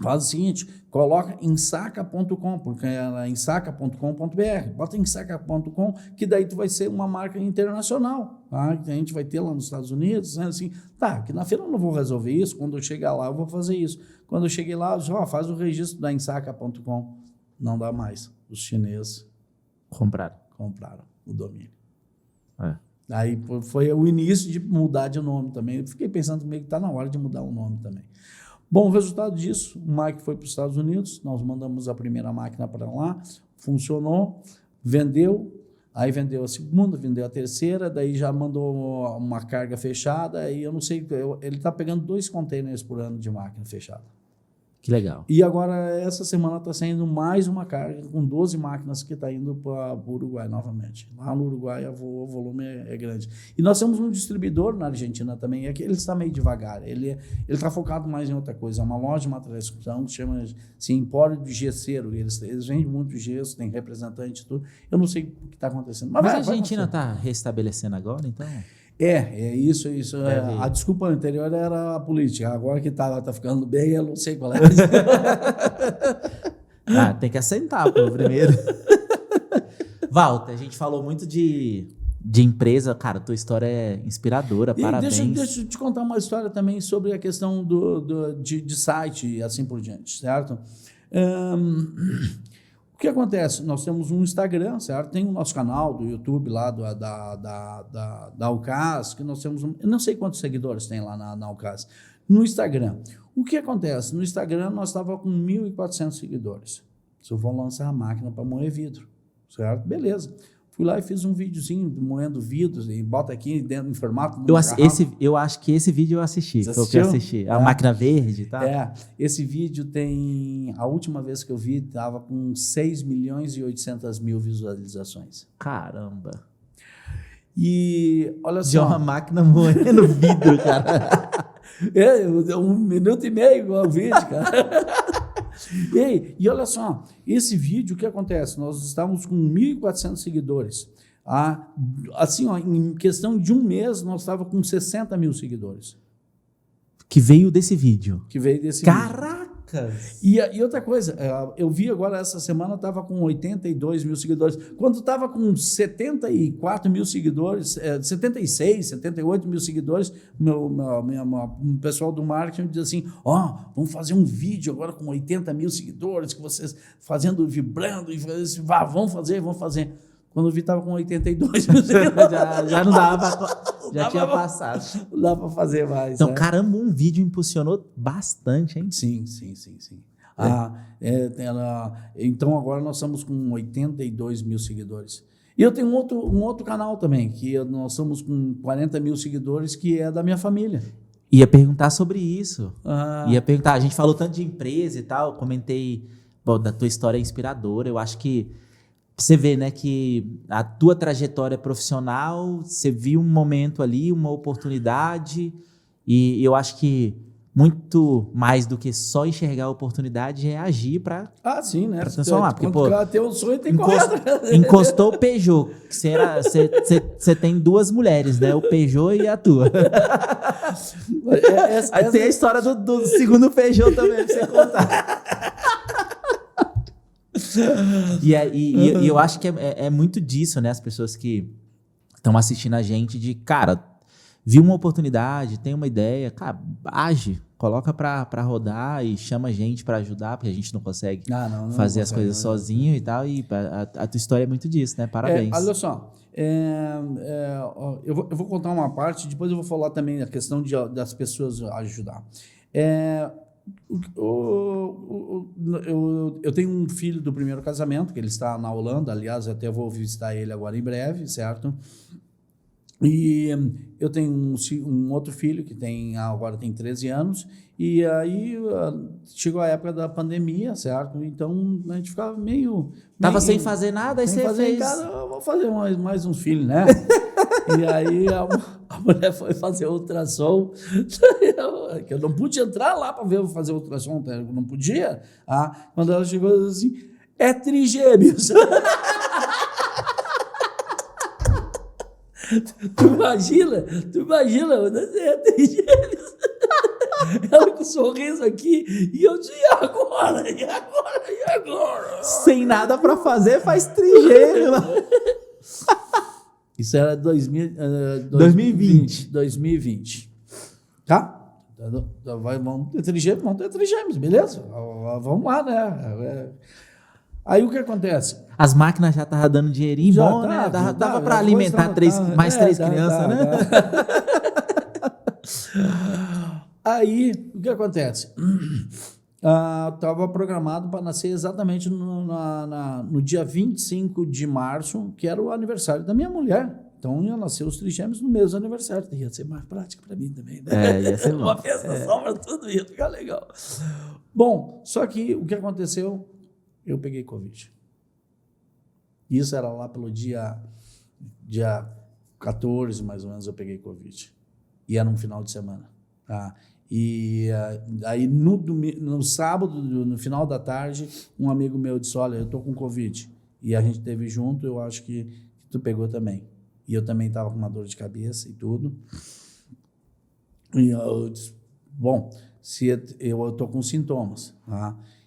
Speaker 2: faz o seguinte, coloca ensaca.com, porque era ensaca.com.br, bota ensaca.com, que daí tu vai ser uma marca internacional, tá? Que a gente vai ter lá nos Estados Unidos, dizendo assim, que na feira eu não vou resolver isso, quando eu chegar lá eu vou fazer isso. Quando eu cheguei lá, eu disse, faz o registro da ensaca.com. Não dá mais. Os chineses compraram o domínio. Aí foi o início de mudar de nome também. Eu fiquei pensando comigo que está na hora de mudar o nome também. Bom, o resultado disso, o Mike foi para os Estados Unidos, nós mandamos a primeira máquina para lá, funcionou, vendeu, aí vendeu a segunda, vendeu a terceira, daí já mandou uma carga fechada, aí eu não sei, ele está pegando 2 containers por ano de máquina fechada.
Speaker 1: Que legal.
Speaker 2: E agora, essa semana está saindo mais uma carga com 12 máquinas que está indo para o Uruguai novamente. Lá no Uruguai o volume é grande. E nós temos um distribuidor na Argentina também, ele está meio devagar, ele está focado mais em outra coisa. É uma loja de materiais de construção que se chama assim, Empório de Gesseiro. Eles vendem muito gesso, tem representante e tudo. Eu não sei o que está acontecendo. Mas
Speaker 1: a Argentina está restabelecendo agora, então?
Speaker 2: Isso. A desculpa anterior era a política. Agora que tá ficando bem, eu não sei qual é.
Speaker 1: Tem que assentar primeiro. Walter, a gente falou muito de empresa. Cara, tua história é inspiradora, parabéns.
Speaker 2: Deixa eu te contar uma história também sobre a questão de site e assim por diante, certo? O que acontece? Nós temos um Instagram, certo? Tem o nosso canal do YouTube lá da UCAS, que nós temos, eu não sei quantos seguidores tem lá na UCAS, no Instagram. O que acontece? No Instagram nós estávamos com 1.400 seguidores. Se eu vou lançar a máquina para moer vidro, certo? Beleza. Fui lá e fiz um videozinho moendo vidros e bota aqui dentro em formato.
Speaker 1: Eu acho que esse vídeo eu assisti. Foi o que eu assisti. A máquina verde e tal.
Speaker 2: Esse vídeo tem. A última vez que eu vi, estava com 6.800.000 visualizações.
Speaker 1: Caramba.
Speaker 2: E olha só.
Speaker 1: De uma máquina moendo vidro, cara.
Speaker 2: 1 minuto e meio o vídeo, cara. E olha só, esse vídeo, o que acontece? Nós estávamos com 1.400 seguidores. Assim, em questão de um mês, nós estávamos com 60 mil seguidores.
Speaker 1: Que veio desse vídeo.
Speaker 2: Caracas! E outra coisa, eu vi agora essa semana, estava com 82 mil seguidores. Quando estava com 74 mil seguidores, 76, 78 mil seguidores, o pessoal do marketing diz assim, vamos fazer um vídeo agora com 80 mil seguidores, que vocês fazendo, vibrando, e vamos fazer. Quando eu vi, estava com 82 mil seguidores.
Speaker 1: já não dava já tinha passado.
Speaker 2: Não dá para fazer mais.
Speaker 1: Então, caramba, um vídeo impulsionou bastante, hein?
Speaker 2: Sim. Então, agora nós estamos com 82 mil seguidores. E eu tenho um outro canal também, que nós estamos com 40 mil seguidores, que é da minha família.
Speaker 1: Ia perguntar sobre isso. A gente falou tanto de empresa e tal, comentei, da tua história inspiradora. Eu acho que você vê, né, que a tua trajetória profissional, você viu um momento ali, uma oportunidade, e eu acho que muito mais do que só enxergar a oportunidade é agir para
Speaker 2: Sim, né?
Speaker 1: transformar. Porque,
Speaker 2: Quando
Speaker 1: pô,
Speaker 2: o cara tem um sonho, tem que correr atrás dele.
Speaker 1: encostou o Peugeot. Você tem duas mulheres, né? O Peugeot e a tua. Aí tem a história do segundo Peugeot também pra você contar. E eu acho que é muito disso, né? As pessoas que estão assistindo a gente, de, cara, viu uma oportunidade, tem uma ideia, cara, age, coloca pra rodar e chama a gente pra ajudar, porque a gente não consegue fazer as coisas sozinho e tal. E a tua história é muito disso, né? Parabéns.
Speaker 2: Olha só, eu vou contar uma parte, depois eu vou falar também a questão das pessoas ajudar. Eu tenho um filho do primeiro casamento, que ele está na Holanda, aliás, eu até vou visitar ele agora em breve, certo? E eu tenho um outro filho que agora tem 13 anos, e aí chegou a época da pandemia, certo? Então a gente ficava meio...
Speaker 1: Tava sem fazer nada, aí você fez...
Speaker 2: Cara, eu vou fazer mais uns filhos, né? E aí a mulher foi fazer ultrassom, que eu não pude entrar lá para fazer ultrassom, eu não podia. Quando ela chegou, ela disse assim, é trigêmeos. Tu imagina, é trigêmeos. Ela com um sorriso aqui, e eu disse, e agora?
Speaker 1: Sem nada para fazer, faz trigêmeo.
Speaker 2: Isso era 2020. Tá? Vamos ter trigêmeos, beleza? Vamos lá, né? Aí o que acontece?
Speaker 1: As máquinas já estavam dando dinheirinho bom, né? Dava para alimentar mais três crianças, né?
Speaker 2: Aí o que acontece? Estava programado para nascer exatamente no dia 25 de março, que era o aniversário da minha mulher. Então ia nascer os trigêmeos no mesmo aniversário. Ia ser mais prático para mim também, né?
Speaker 1: Ia ser bom.
Speaker 2: Uma festa só para tudo, ia ficar legal. Bom, só que o que aconteceu? Eu peguei Covid. Isso era lá pelo dia 14, mais ou menos, eu peguei Covid. E era um final de semana. E aí no sábado, no final da tarde, um amigo meu disse, olha, eu tô com Covid. E a gente esteve junto, eu acho que tu pegou também. E eu também estava com uma dor de cabeça e tudo. E eu disse, bom, se eu tô com sintomas,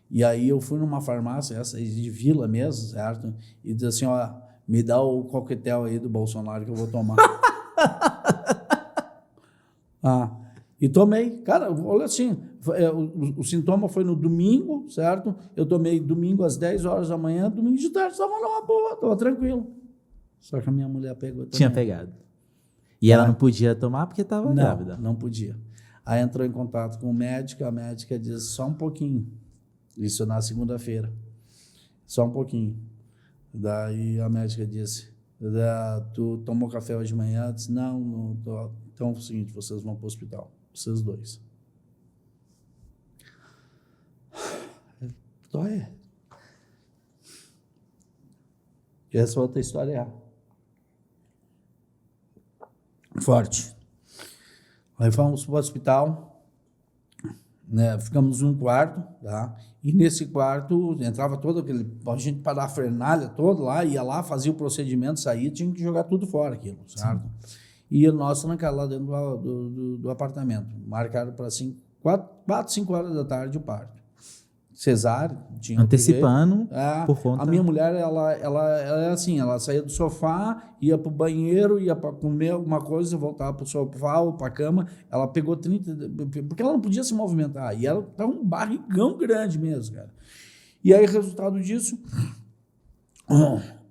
Speaker 2: E aí eu fui numa farmácia, essa de vila mesmo, certo? E disse assim, ó, me dá o coquetel aí do Bolsonaro que eu vou tomar. E tomei. Cara, olha assim, o sintoma foi no domingo, certo? Eu tomei domingo às 10 horas da manhã, domingo de tarde, estava numa boa, estava tranquilo. Só que a minha mulher pegou também.
Speaker 1: Tinha pegado. E ela não podia tomar porque estava grávida.
Speaker 2: Não podia. Aí entrou em contato com o médico, a médica disse, só um pouquinho. Isso na segunda-feira. Só um pouquinho. Daí a médica disse, tu tomou café hoje de manhã? Eu disse, não tô. Então é o seguinte, vocês vão para o hospital. Vocês dois. Dói. E essa outra história forte. Aí fomos para o hospital, né, ficamos num quarto, tá? E nesse quarto entrava todo a gente parafernália toda lá, ia lá, fazia o procedimento, saía, tinha que jogar tudo fora aquilo, certo? Sim. E nós trancamos lá dentro do apartamento, marcaram para 4, 5 horas da tarde o parto. Cesárea, tinha
Speaker 1: antecipando por conta...
Speaker 2: A minha mulher, ela é assim, ela saía do sofá, ia para o banheiro, ia para comer alguma coisa, voltava para o sofá ou para a cama, ela pegou 30... Porque ela não podia se movimentar, e ela estava um barrigão grande mesmo, cara. E aí, resultado disso,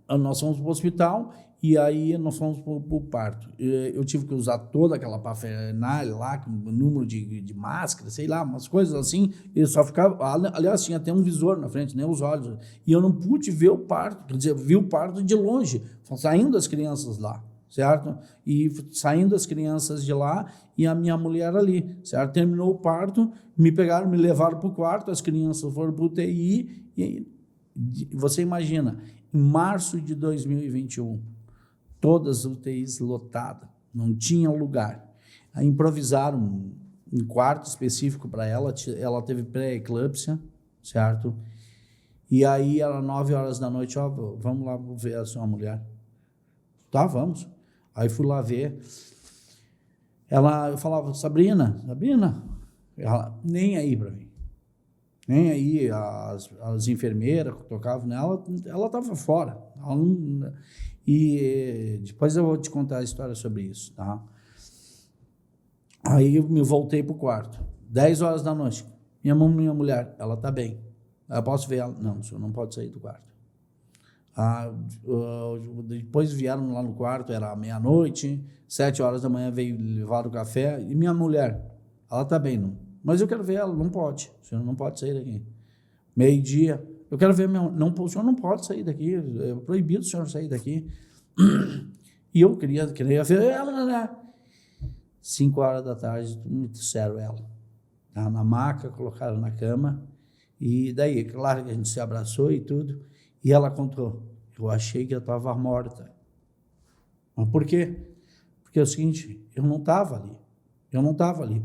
Speaker 2: nós fomos para o hospital, e aí nós fomos para o parto. Eu tive que usar toda aquela parafernália lá, com o número de máscara, sei lá, umas coisas assim. Eu só ficava... Aliás, tinha até um visor na frente, nem os olhos. E eu não pude ver o parto. Quer dizer, eu vi o parto de longe, saindo as crianças lá, certo? E saindo as crianças de lá e a minha mulher ali, certo? Terminou o parto, me pegaram, me levaram para o quarto, as crianças foram para o UTI. E você imagina... Em março de 2021, todas as UTIs lotadas, não tinha lugar. Aí improvisaram um quarto específico para ela, ela teve pré-eclâmpsia, certo? E aí, era 9 horas da noite, ó, vamos lá ver a sua mulher. Tá, vamos. Aí fui lá ver. Eu falava, Sabrina, ela nem aí para mim. Nem aí, as enfermeiras que tocavam nela, ela estava fora. E depois eu vou te contar a história sobre isso, tá? Aí eu me voltei para o quarto. 10 horas da noite. Minha mulher, ela está bem. Eu posso ver ela? Não, o senhor não pode sair do quarto. Depois vieram lá no quarto, era meia-noite, 7 horas da manhã veio levar o café. E minha mulher, ela está bem, não? Mas eu quero ver ela, não pode. O senhor não pode sair daqui. Meio-dia, eu quero ver o senhor não pode sair daqui, é proibido o senhor sair daqui. E eu queria ver ela, né? 5 horas da tarde, me disseram ela. Estava na maca, colocaram na cama. E daí, claro que a gente se abraçou e tudo. E ela contou, eu achei que eu estava morta. Mas por quê? Porque é o seguinte, eu não estava ali.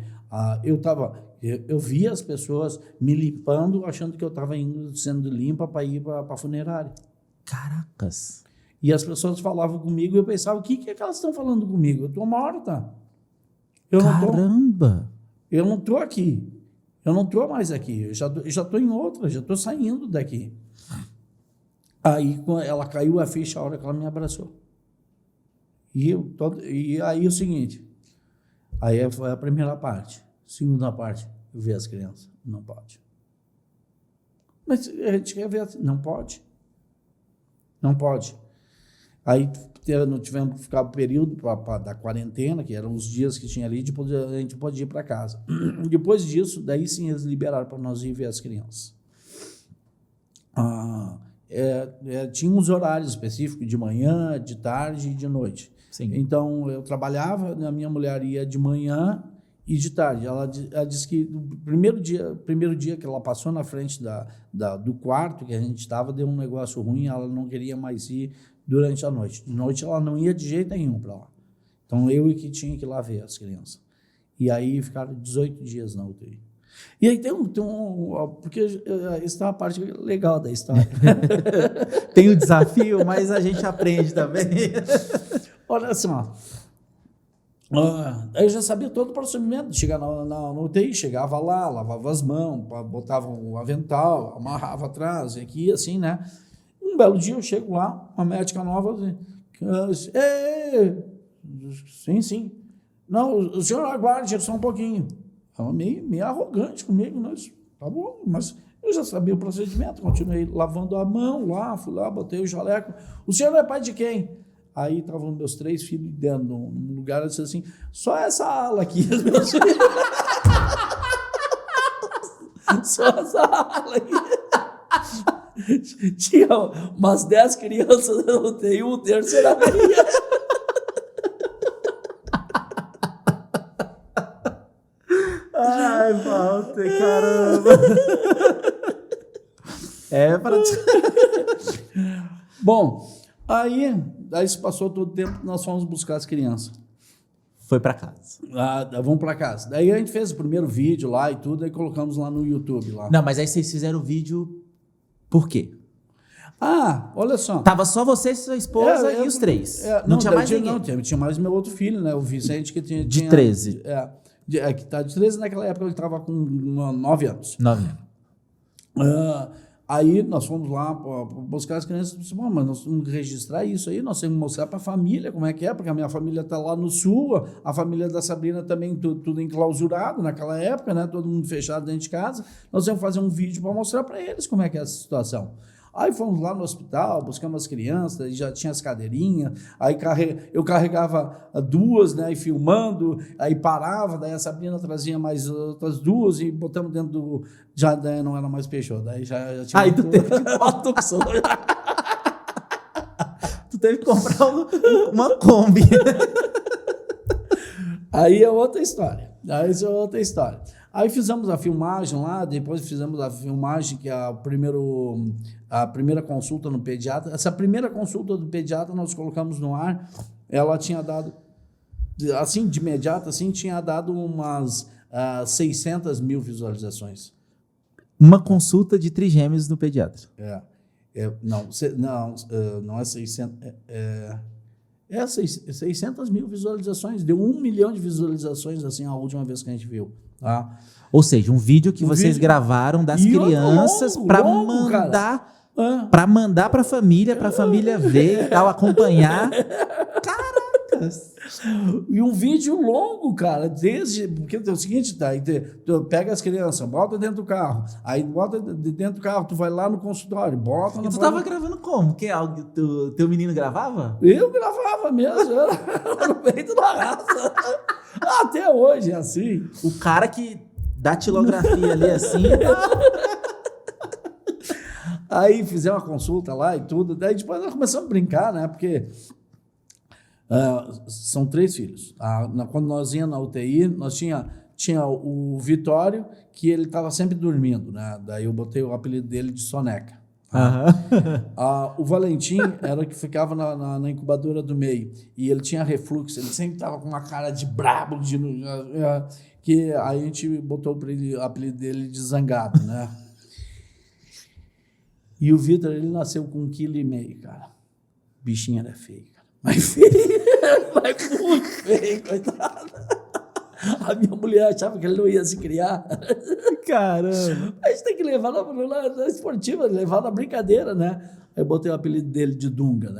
Speaker 2: Eu via as pessoas me limpando, achando que eu estava sendo limpa para ir para a funerária.
Speaker 1: Caracas.
Speaker 2: E as pessoas falavam comigo e eu pensava, o que é que elas estão falando comigo? Eu estou morta.
Speaker 1: Caramba!
Speaker 2: Eu não estou aqui. Eu não estou mais aqui. Eu já estou em outra, já estou saindo daqui. Aí ela caiu a ficha a hora que ela me abraçou. E aí o seguinte, aí foi a primeira parte. Segunda parte, eu vi as crianças. Não pode. Mas a gente quer ver, não pode. Não pode. Aí não tivemos que ficar o período da quarentena, que eram os dias que tinha ali, depois a gente pode ir para casa. Depois disso, daí sim eles liberaram para nós ir ver as crianças. Tinha uns horários específicos, de manhã, de tarde e de noite.
Speaker 1: Sim.
Speaker 2: Então, eu trabalhava, a minha mulher ia de manhã e de tarde. Ela disse que no primeiro dia que ela passou na frente do quarto que a gente estava, deu um negócio ruim, ela não queria mais ir durante a noite. De noite ela não ia de jeito nenhum para lá. Então, eu que tinha que ir lá ver as crianças. E aí ficaram 18 dias na UTI. E aí porque essa é uma parte legal da história.
Speaker 1: Tem o desafio, mas a gente aprende também.
Speaker 2: Olha só, eu já sabia todo o procedimento de chegar na UTI, chegava lá, lavava as mãos, botava o avental, amarrava atrás, e aqui, assim, né? Um belo dia eu chego lá, uma médica nova, sim. Não, o senhor aguarde só um pouquinho. Ela meio arrogante comigo, mas tá bom, mas eu já sabia o procedimento, continuei lavando a mão lá, fui lá, botei o jaleco. O senhor é pai de quem? Aí estavam meus 3 filhos dentro de um lugar, eu disse assim, só essa ala aqui, os meus filhos. Só essa ala aqui. Tinha umas 10 crianças, eu tenho um terço era minha.
Speaker 1: Ai, Walter, caramba.
Speaker 2: Bom, aí se passou todo o tempo, nós fomos buscar as crianças.
Speaker 1: Foi para casa.
Speaker 2: Vamos para casa. Daí a gente fez o primeiro vídeo lá e tudo, aí colocamos lá no YouTube. Lá.
Speaker 1: Não, mas aí vocês fizeram o vídeo por quê?
Speaker 2: Olha só.
Speaker 1: Tava só você, sua esposa e os 3. Não tinha mais ninguém.
Speaker 2: Não, tinha mais meu outro filho, né? O Vicente, que tinha...
Speaker 1: De 13.
Speaker 2: Que tá de 13, naquela época ele estava com 9 anos.
Speaker 1: 9 anos.
Speaker 2: Aí nós fomos lá para buscar as crianças e disse, mas nós temos que registrar isso aí, nós temos que mostrar para a família como é que é, porque a minha família está lá no sul, a família da Sabrina também, tudo enclausurado naquela época, né? Todo mundo fechado dentro de casa. Nós temos que fazer um vídeo para mostrar para eles como é que é essa situação. Aí fomos lá no hospital, buscamos as crianças, já tinha as cadeirinhas, aí eu carregava 2, né, e filmando, aí parava, daí a Sabrina trazia mais outras 2 e botamos dentro do... Já não era mais Peugeot, daí já tinha...
Speaker 1: Aí tu teve que tomar Tu teve que comprar uma Kombi.
Speaker 2: Aí é outra história. Aí fizemos a filmagem lá, depois fizemos a filmagem, que é a primeira consulta no pediatra. Essa primeira consulta do pediatra nós colocamos no ar, ela tinha dado, assim, de imediato, assim, tinha dado umas 600 mil visualizações.
Speaker 1: Uma consulta de trigêmeos no pediatra.
Speaker 2: Não é 600... 600 mil visualizações, deu 1 milhão de visualizações, assim, a última vez que a gente viu. Tá?
Speaker 1: Ou seja, um vídeo que vocês gravaram das crianças para mandar para a família ver e tal, acompanhar. Caracas!
Speaker 2: E um vídeo longo, cara, porque é o seguinte, tá? Tu pega as crianças, bota dentro do carro, aí bota dentro do carro, tu vai lá no consultório, bota na...
Speaker 1: E tu tava gravando como? Teu menino gravava?
Speaker 2: Eu gravava mesmo, no peito da raça. Até hoje é assim.
Speaker 1: O cara que dá tilografia ali assim...
Speaker 2: Aí fizemos uma consulta lá e tudo, daí depois nós começamos a brincar, né? Porque são 3 filhos. Quando nós íamos na UTI, nós tinha o Vitório, que ele estava sempre dormindo, né? Daí eu botei o apelido dele de Soneca. O Valentim era o que ficava na incubadora do meio, e ele tinha refluxo, ele sempre estava com uma cara de brabo, que aí a gente botou o apelido dele de Zangado, né? E o Vitor, ele nasceu com 1,5 kg, cara. O bichinho era feio, cara. Mas feio, mas muito feio, coitado. A minha mulher achava que ele não ia se criar.
Speaker 1: Caramba!
Speaker 2: A gente tem que levar na esportiva, levar na brincadeira, né? Aí eu botei o apelido dele de Dunga, né?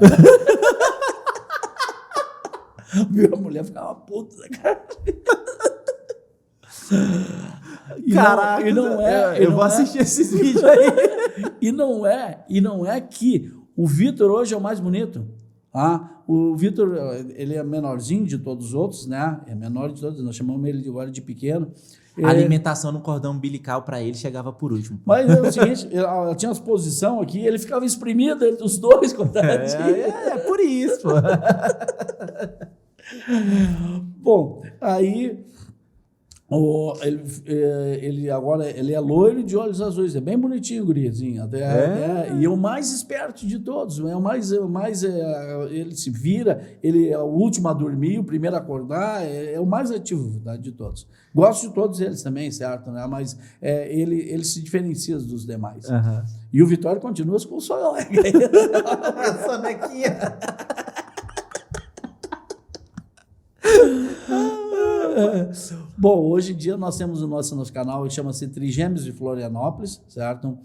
Speaker 2: Minha mulher ficava puta, cara.
Speaker 1: Caraca, eu vou assistir esses vídeos aí.
Speaker 2: E não é que o Vitor hoje é o mais bonito. O Vitor, ele é menorzinho de todos os outros, né? É menor de todos, nós chamamos ele agora de pequeno.
Speaker 1: A alimentação no cordão umbilical para ele chegava por último.
Speaker 2: Mas é o seguinte, ela tinha uma exposição aqui, ele ficava espremido entre os dois, coitadinho.
Speaker 1: É por isso, pô.
Speaker 2: Bom, aí... Ele agora ele é loiro de olhos azuis, é bem bonitinho o gurizinho, e é o mais esperto de todos, ele se vira, ele é o último a dormir, o primeiro a acordar, é o mais ativo, tá, de todos. Gosto de todos eles também, certo, né? Mas ele se diferencia dos demais. Uhum. E o Vitório continua com o Soneca.
Speaker 1: Sonequinha.
Speaker 2: Bom, hoje em dia nós temos o nosso canal que chama-se Trigêmeos de Florianópolis, certo?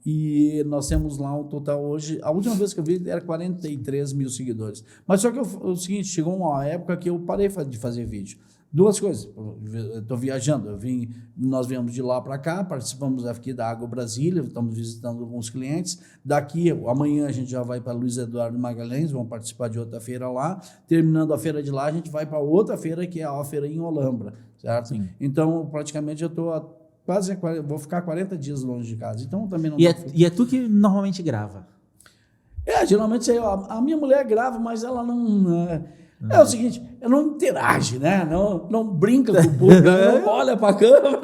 Speaker 2: E nós temos lá um total hoje, a última vez que eu vi era 43 mil seguidores. Mas só que o seguinte, chegou uma época que eu parei de fazer vídeo. 2 coisas, estou viajando, nós viemos de lá para cá, participamos aqui da Água Brasília, estamos visitando alguns clientes, daqui, amanhã a gente já vai para Luiz Eduardo Magalhães, vamos participar de outra feira lá, terminando a feira de lá, a gente vai para outra feira, que é a feira em Olambra, certo? Sim. Então, praticamente eu estou vou ficar 40 dias longe de casa, então também não...
Speaker 1: E é tu que normalmente grava?
Speaker 2: Geralmente a minha mulher grava, mas ela não... É o seguinte, ela não interage, né? Não brinca com o público, não olha para a câmera.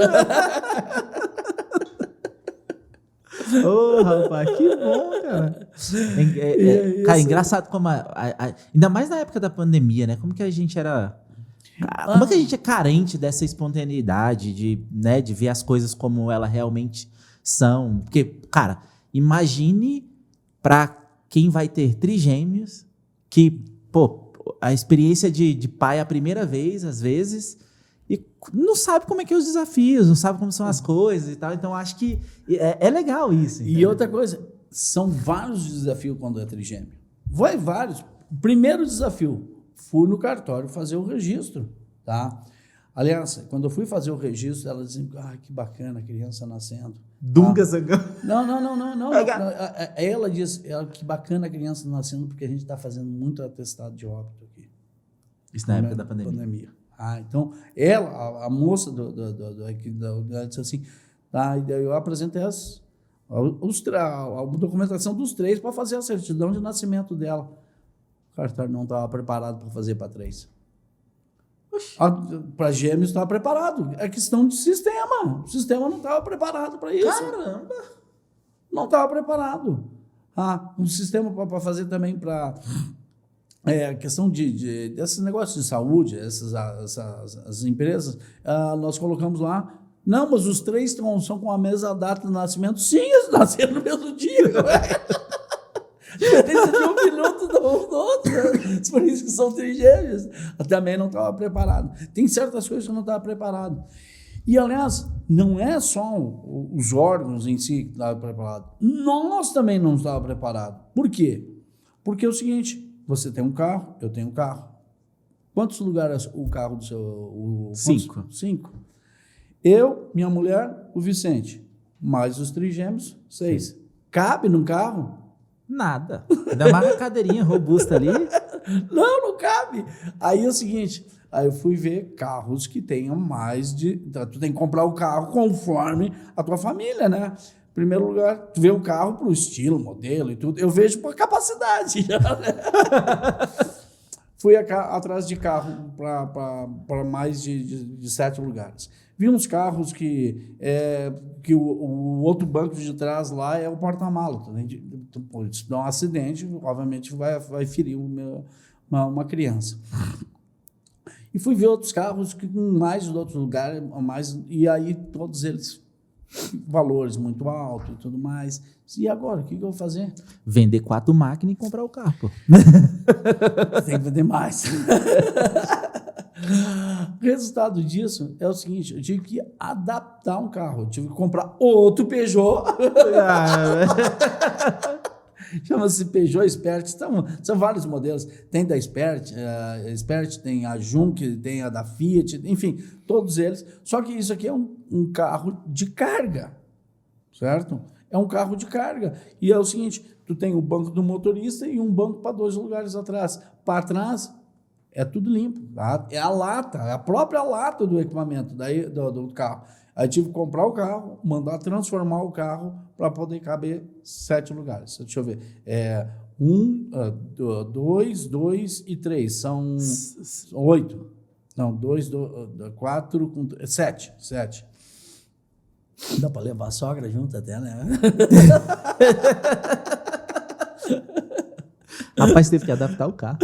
Speaker 1: Rapaz, que bom, cara. Cara, engraçado como ainda mais na época da pandemia, né? Como que a gente era... Como é que a gente é carente dessa espontaneidade de ver as coisas como elas realmente são? Porque, cara, imagine para quem vai ter trigêmeos que, a experiência de pai a primeira vez, às vezes, e não sabe como é que é os desafios, não sabe como são as coisas e tal. Então, acho que é legal isso. Entendeu?
Speaker 2: E outra coisa, são vários desafios quando é trigêmeo. Vai vários. Primeiro desafio, fui no cartório fazer o registro, tá? Aliás, quando eu fui fazer o registro, ela dizia, que bacana a criança nascendo.
Speaker 1: Dunga Zangão.
Speaker 2: Não. Ela diz, que bacana a criança nascendo, porque a gente está fazendo muito atestado de óbito aqui.
Speaker 1: Isso na época da pandemia.
Speaker 2: Então, ela, a moça ela disse assim, e daí eu apresentei a documentação dos 3 para fazer a certidão de nascimento dela. O cartório não estava preparado para fazer para 3. Para gêmeos estava preparado. É questão de sistema. O sistema não estava preparado para isso.
Speaker 1: Caramba!
Speaker 2: Não estava preparado. Um sistema para fazer também para questão desses negócios de saúde, as empresas, nós colocamos lá. Não, mas os 3 são com a mesma data de nascimento. Sim, eles nasceram no mesmo dia. Diferença de 1 minuto do outro. Né? Por isso que são trigêmeos. Eu também não estava preparado. Tem certas coisas que eu não estava preparado. E, aliás, não é só os órgãos em si que estavam preparados. Nós também não estávamos preparados. Por quê? Porque é o seguinte, você tem um carro, eu tenho um carro. Quantos lugares o carro do seu...
Speaker 1: 5.
Speaker 2: 5. Eu, minha mulher, o Vicente. Mais os trigêmeos, 6. Cabe num carro?
Speaker 1: Nada. Ainda mais uma cadeirinha robusta ali.
Speaker 2: Não cabe. Aí é o seguinte, aí eu fui ver carros que tenham mais de... Tu tem que comprar o carro conforme a tua família, né? Em primeiro lugar, tu vê o carro pro estilo, modelo e tudo. Eu vejo por capacidade já, né? Fui atrás de carro para mais de 7 lugares. Vi uns carros que o outro banco de trás lá é o porta-malas. Se dá um acidente, obviamente vai ferir uma criança. E fui ver outros carros que com mais de outros lugares, e aí todos eles valores muito altos e tudo mais. E agora, o que eu vou fazer?
Speaker 1: Vender 4 máquinas e comprar o carro, pô.
Speaker 2: Tem que vender mais. O resultado disso é o seguinte, eu tive que adaptar um carro, eu tive que comprar outro Peugeot. Chama-se Peugeot Expert. São vários modelos. Tem da Expert, tem a Junk, tem a da Fiat, enfim, todos eles. Só que isso aqui é um carro de carga, certo? É um carro de carga. E é o seguinte, tu tem o banco do motorista e um banco para 2 lugares atrás. Para trás, é tudo limpo. Tá? É a lata, é a própria lata do equipamento do carro. Aí tive que comprar o carro, mandar transformar o carro para poder caber 7 lugares. Deixa eu ver. 1, 2 e 3. São 8. Não, 2, 4, 7. Dá para levar a sogra junto até, né?
Speaker 1: Rapaz, teve que adaptar o carro.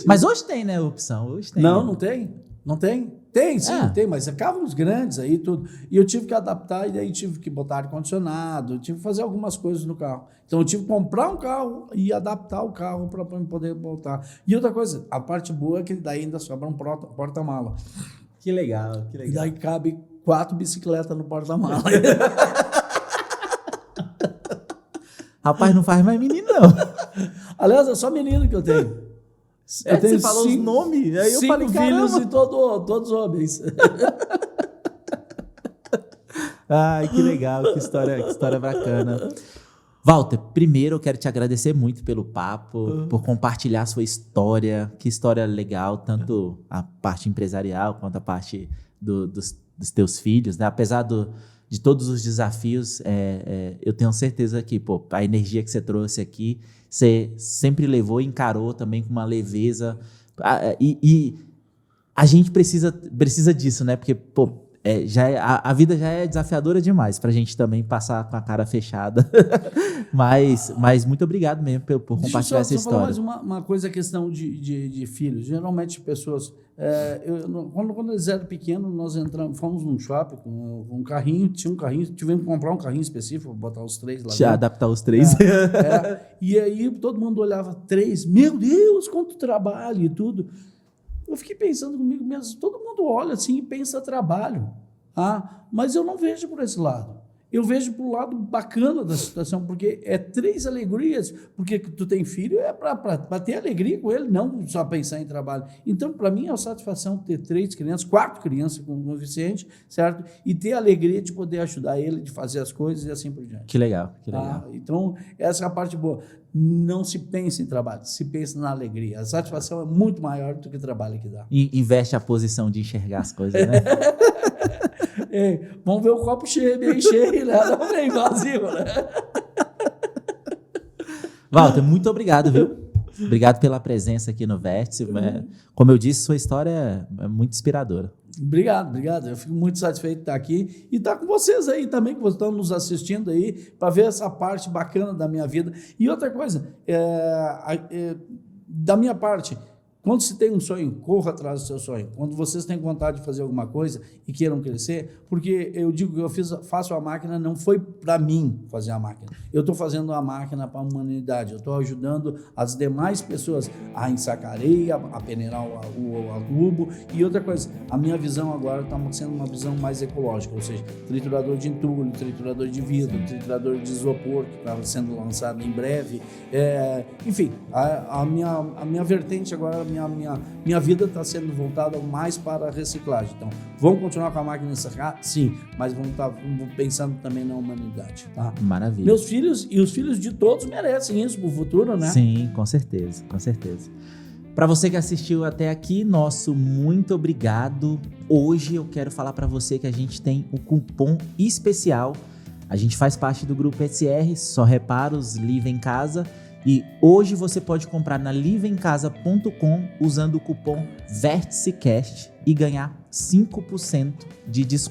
Speaker 1: Mas hoje tem, né, a opção? Hoje tem.
Speaker 2: Não tem. Não tem? Tem, sim, tem, mas é carros grandes aí, tudo. E eu tive que adaptar, e daí tive que botar ar-condicionado, tive que fazer algumas coisas no carro. Então eu tive que comprar um carro e adaptar o carro para poder botar. E outra coisa, a parte boa é que daí ainda sobra um porta-mala.
Speaker 1: Que legal, que legal.
Speaker 2: E daí cabe 4 bicicletas no porta-mala.
Speaker 1: Rapaz, não faz mais menino, não.
Speaker 2: Aliás, é só menino que eu tenho.
Speaker 1: Eu tenho você falou os nomes, aí eu falei,
Speaker 2: filhos e todos homens.
Speaker 1: Ai, que legal, que história bacana. Walter, primeiro eu quero te agradecer muito pelo papo, por compartilhar a sua história. Que história legal, tanto a parte empresarial quanto a parte dos teus filhos, né? Apesar de todos os desafios, eu tenho certeza que a energia que você trouxe aqui, você sempre levou e encarou também com uma leveza. E a gente precisa disso, né? Porque, a vida já é desafiadora demais para a gente também passar com a cara fechada. mas muito obrigado mesmo por compartilhar essa história.
Speaker 2: Deixa eu falar mais uma coisa, a questão de filhos. Geralmente, pessoas... quando eles eram pequenos, nós fomos num shopping com um carrinho, tivemos que comprar um carrinho específico para botar os 3 lá dentro.
Speaker 1: Já adaptar os 3.
Speaker 2: E aí todo mundo olhava 3, meu Deus, quanto trabalho e tudo. Eu fiquei pensando comigo mesmo, todo mundo olha assim e pensa trabalho, mas eu não vejo por esse lado. Eu vejo pro lado bacana da situação, porque é 3 alegrias, porque tu tem filho é para ter alegria com ele, não só pensar em trabalho. Então, para mim, é uma satisfação ter 4 crianças com o Vicente, certo? E ter a alegria de poder ajudar ele, de fazer as coisas e assim por diante.
Speaker 1: Que legal.
Speaker 2: Então, essa é a parte boa. Não se pensa em trabalho, se pensa na alegria. A satisfação é muito maior do que o trabalho que dá.
Speaker 1: Investe a posição de enxergar as coisas, né?
Speaker 2: Vamos ver o copo cheio, bem cheio, né? Não bem vazio, né?
Speaker 1: Walter, muito obrigado, viu? Obrigado pela presença aqui no Vértice. Como eu disse, sua história é muito inspiradora.
Speaker 2: Obrigado. Eu fico muito satisfeito de estar aqui e estar com vocês aí também, que estão nos assistindo aí, para ver essa parte bacana da minha vida. E outra coisa, da minha parte, quando se tem um sonho, corra atrás do seu sonho. Quando vocês têm vontade de fazer alguma coisa e queiram crescer, porque eu digo que eu faço a máquina, não foi para mim fazer a máquina. Eu estou fazendo a máquina para a humanidade. Eu estou ajudando as demais pessoas a ensacar areia, a peneirar o adubo. E outra coisa, a minha visão agora está sendo uma visão mais ecológica, ou seja, triturador de entulho, triturador de vidro, triturador de isopor, que está sendo lançado em breve. Enfim, a minha vertente agora, minha vida está sendo voltada mais para a reciclagem. Então, vamos continuar com a máquina de sacar? Sim, mas vamos estar pensando também na humanidade. Tá?
Speaker 1: Maravilha.
Speaker 2: Meus filhos e os filhos de todos merecem isso para o futuro, né?
Speaker 1: Sim, com certeza. Para você que assistiu até aqui, nosso muito obrigado. Hoje eu quero falar para você que a gente tem um cupom especial. A gente faz parte do grupo SR, Só Reparos, Live em Casa. E hoje você pode comprar na liveemcasa.com usando o cupom VérticeCast e ganhar 5% de desconto.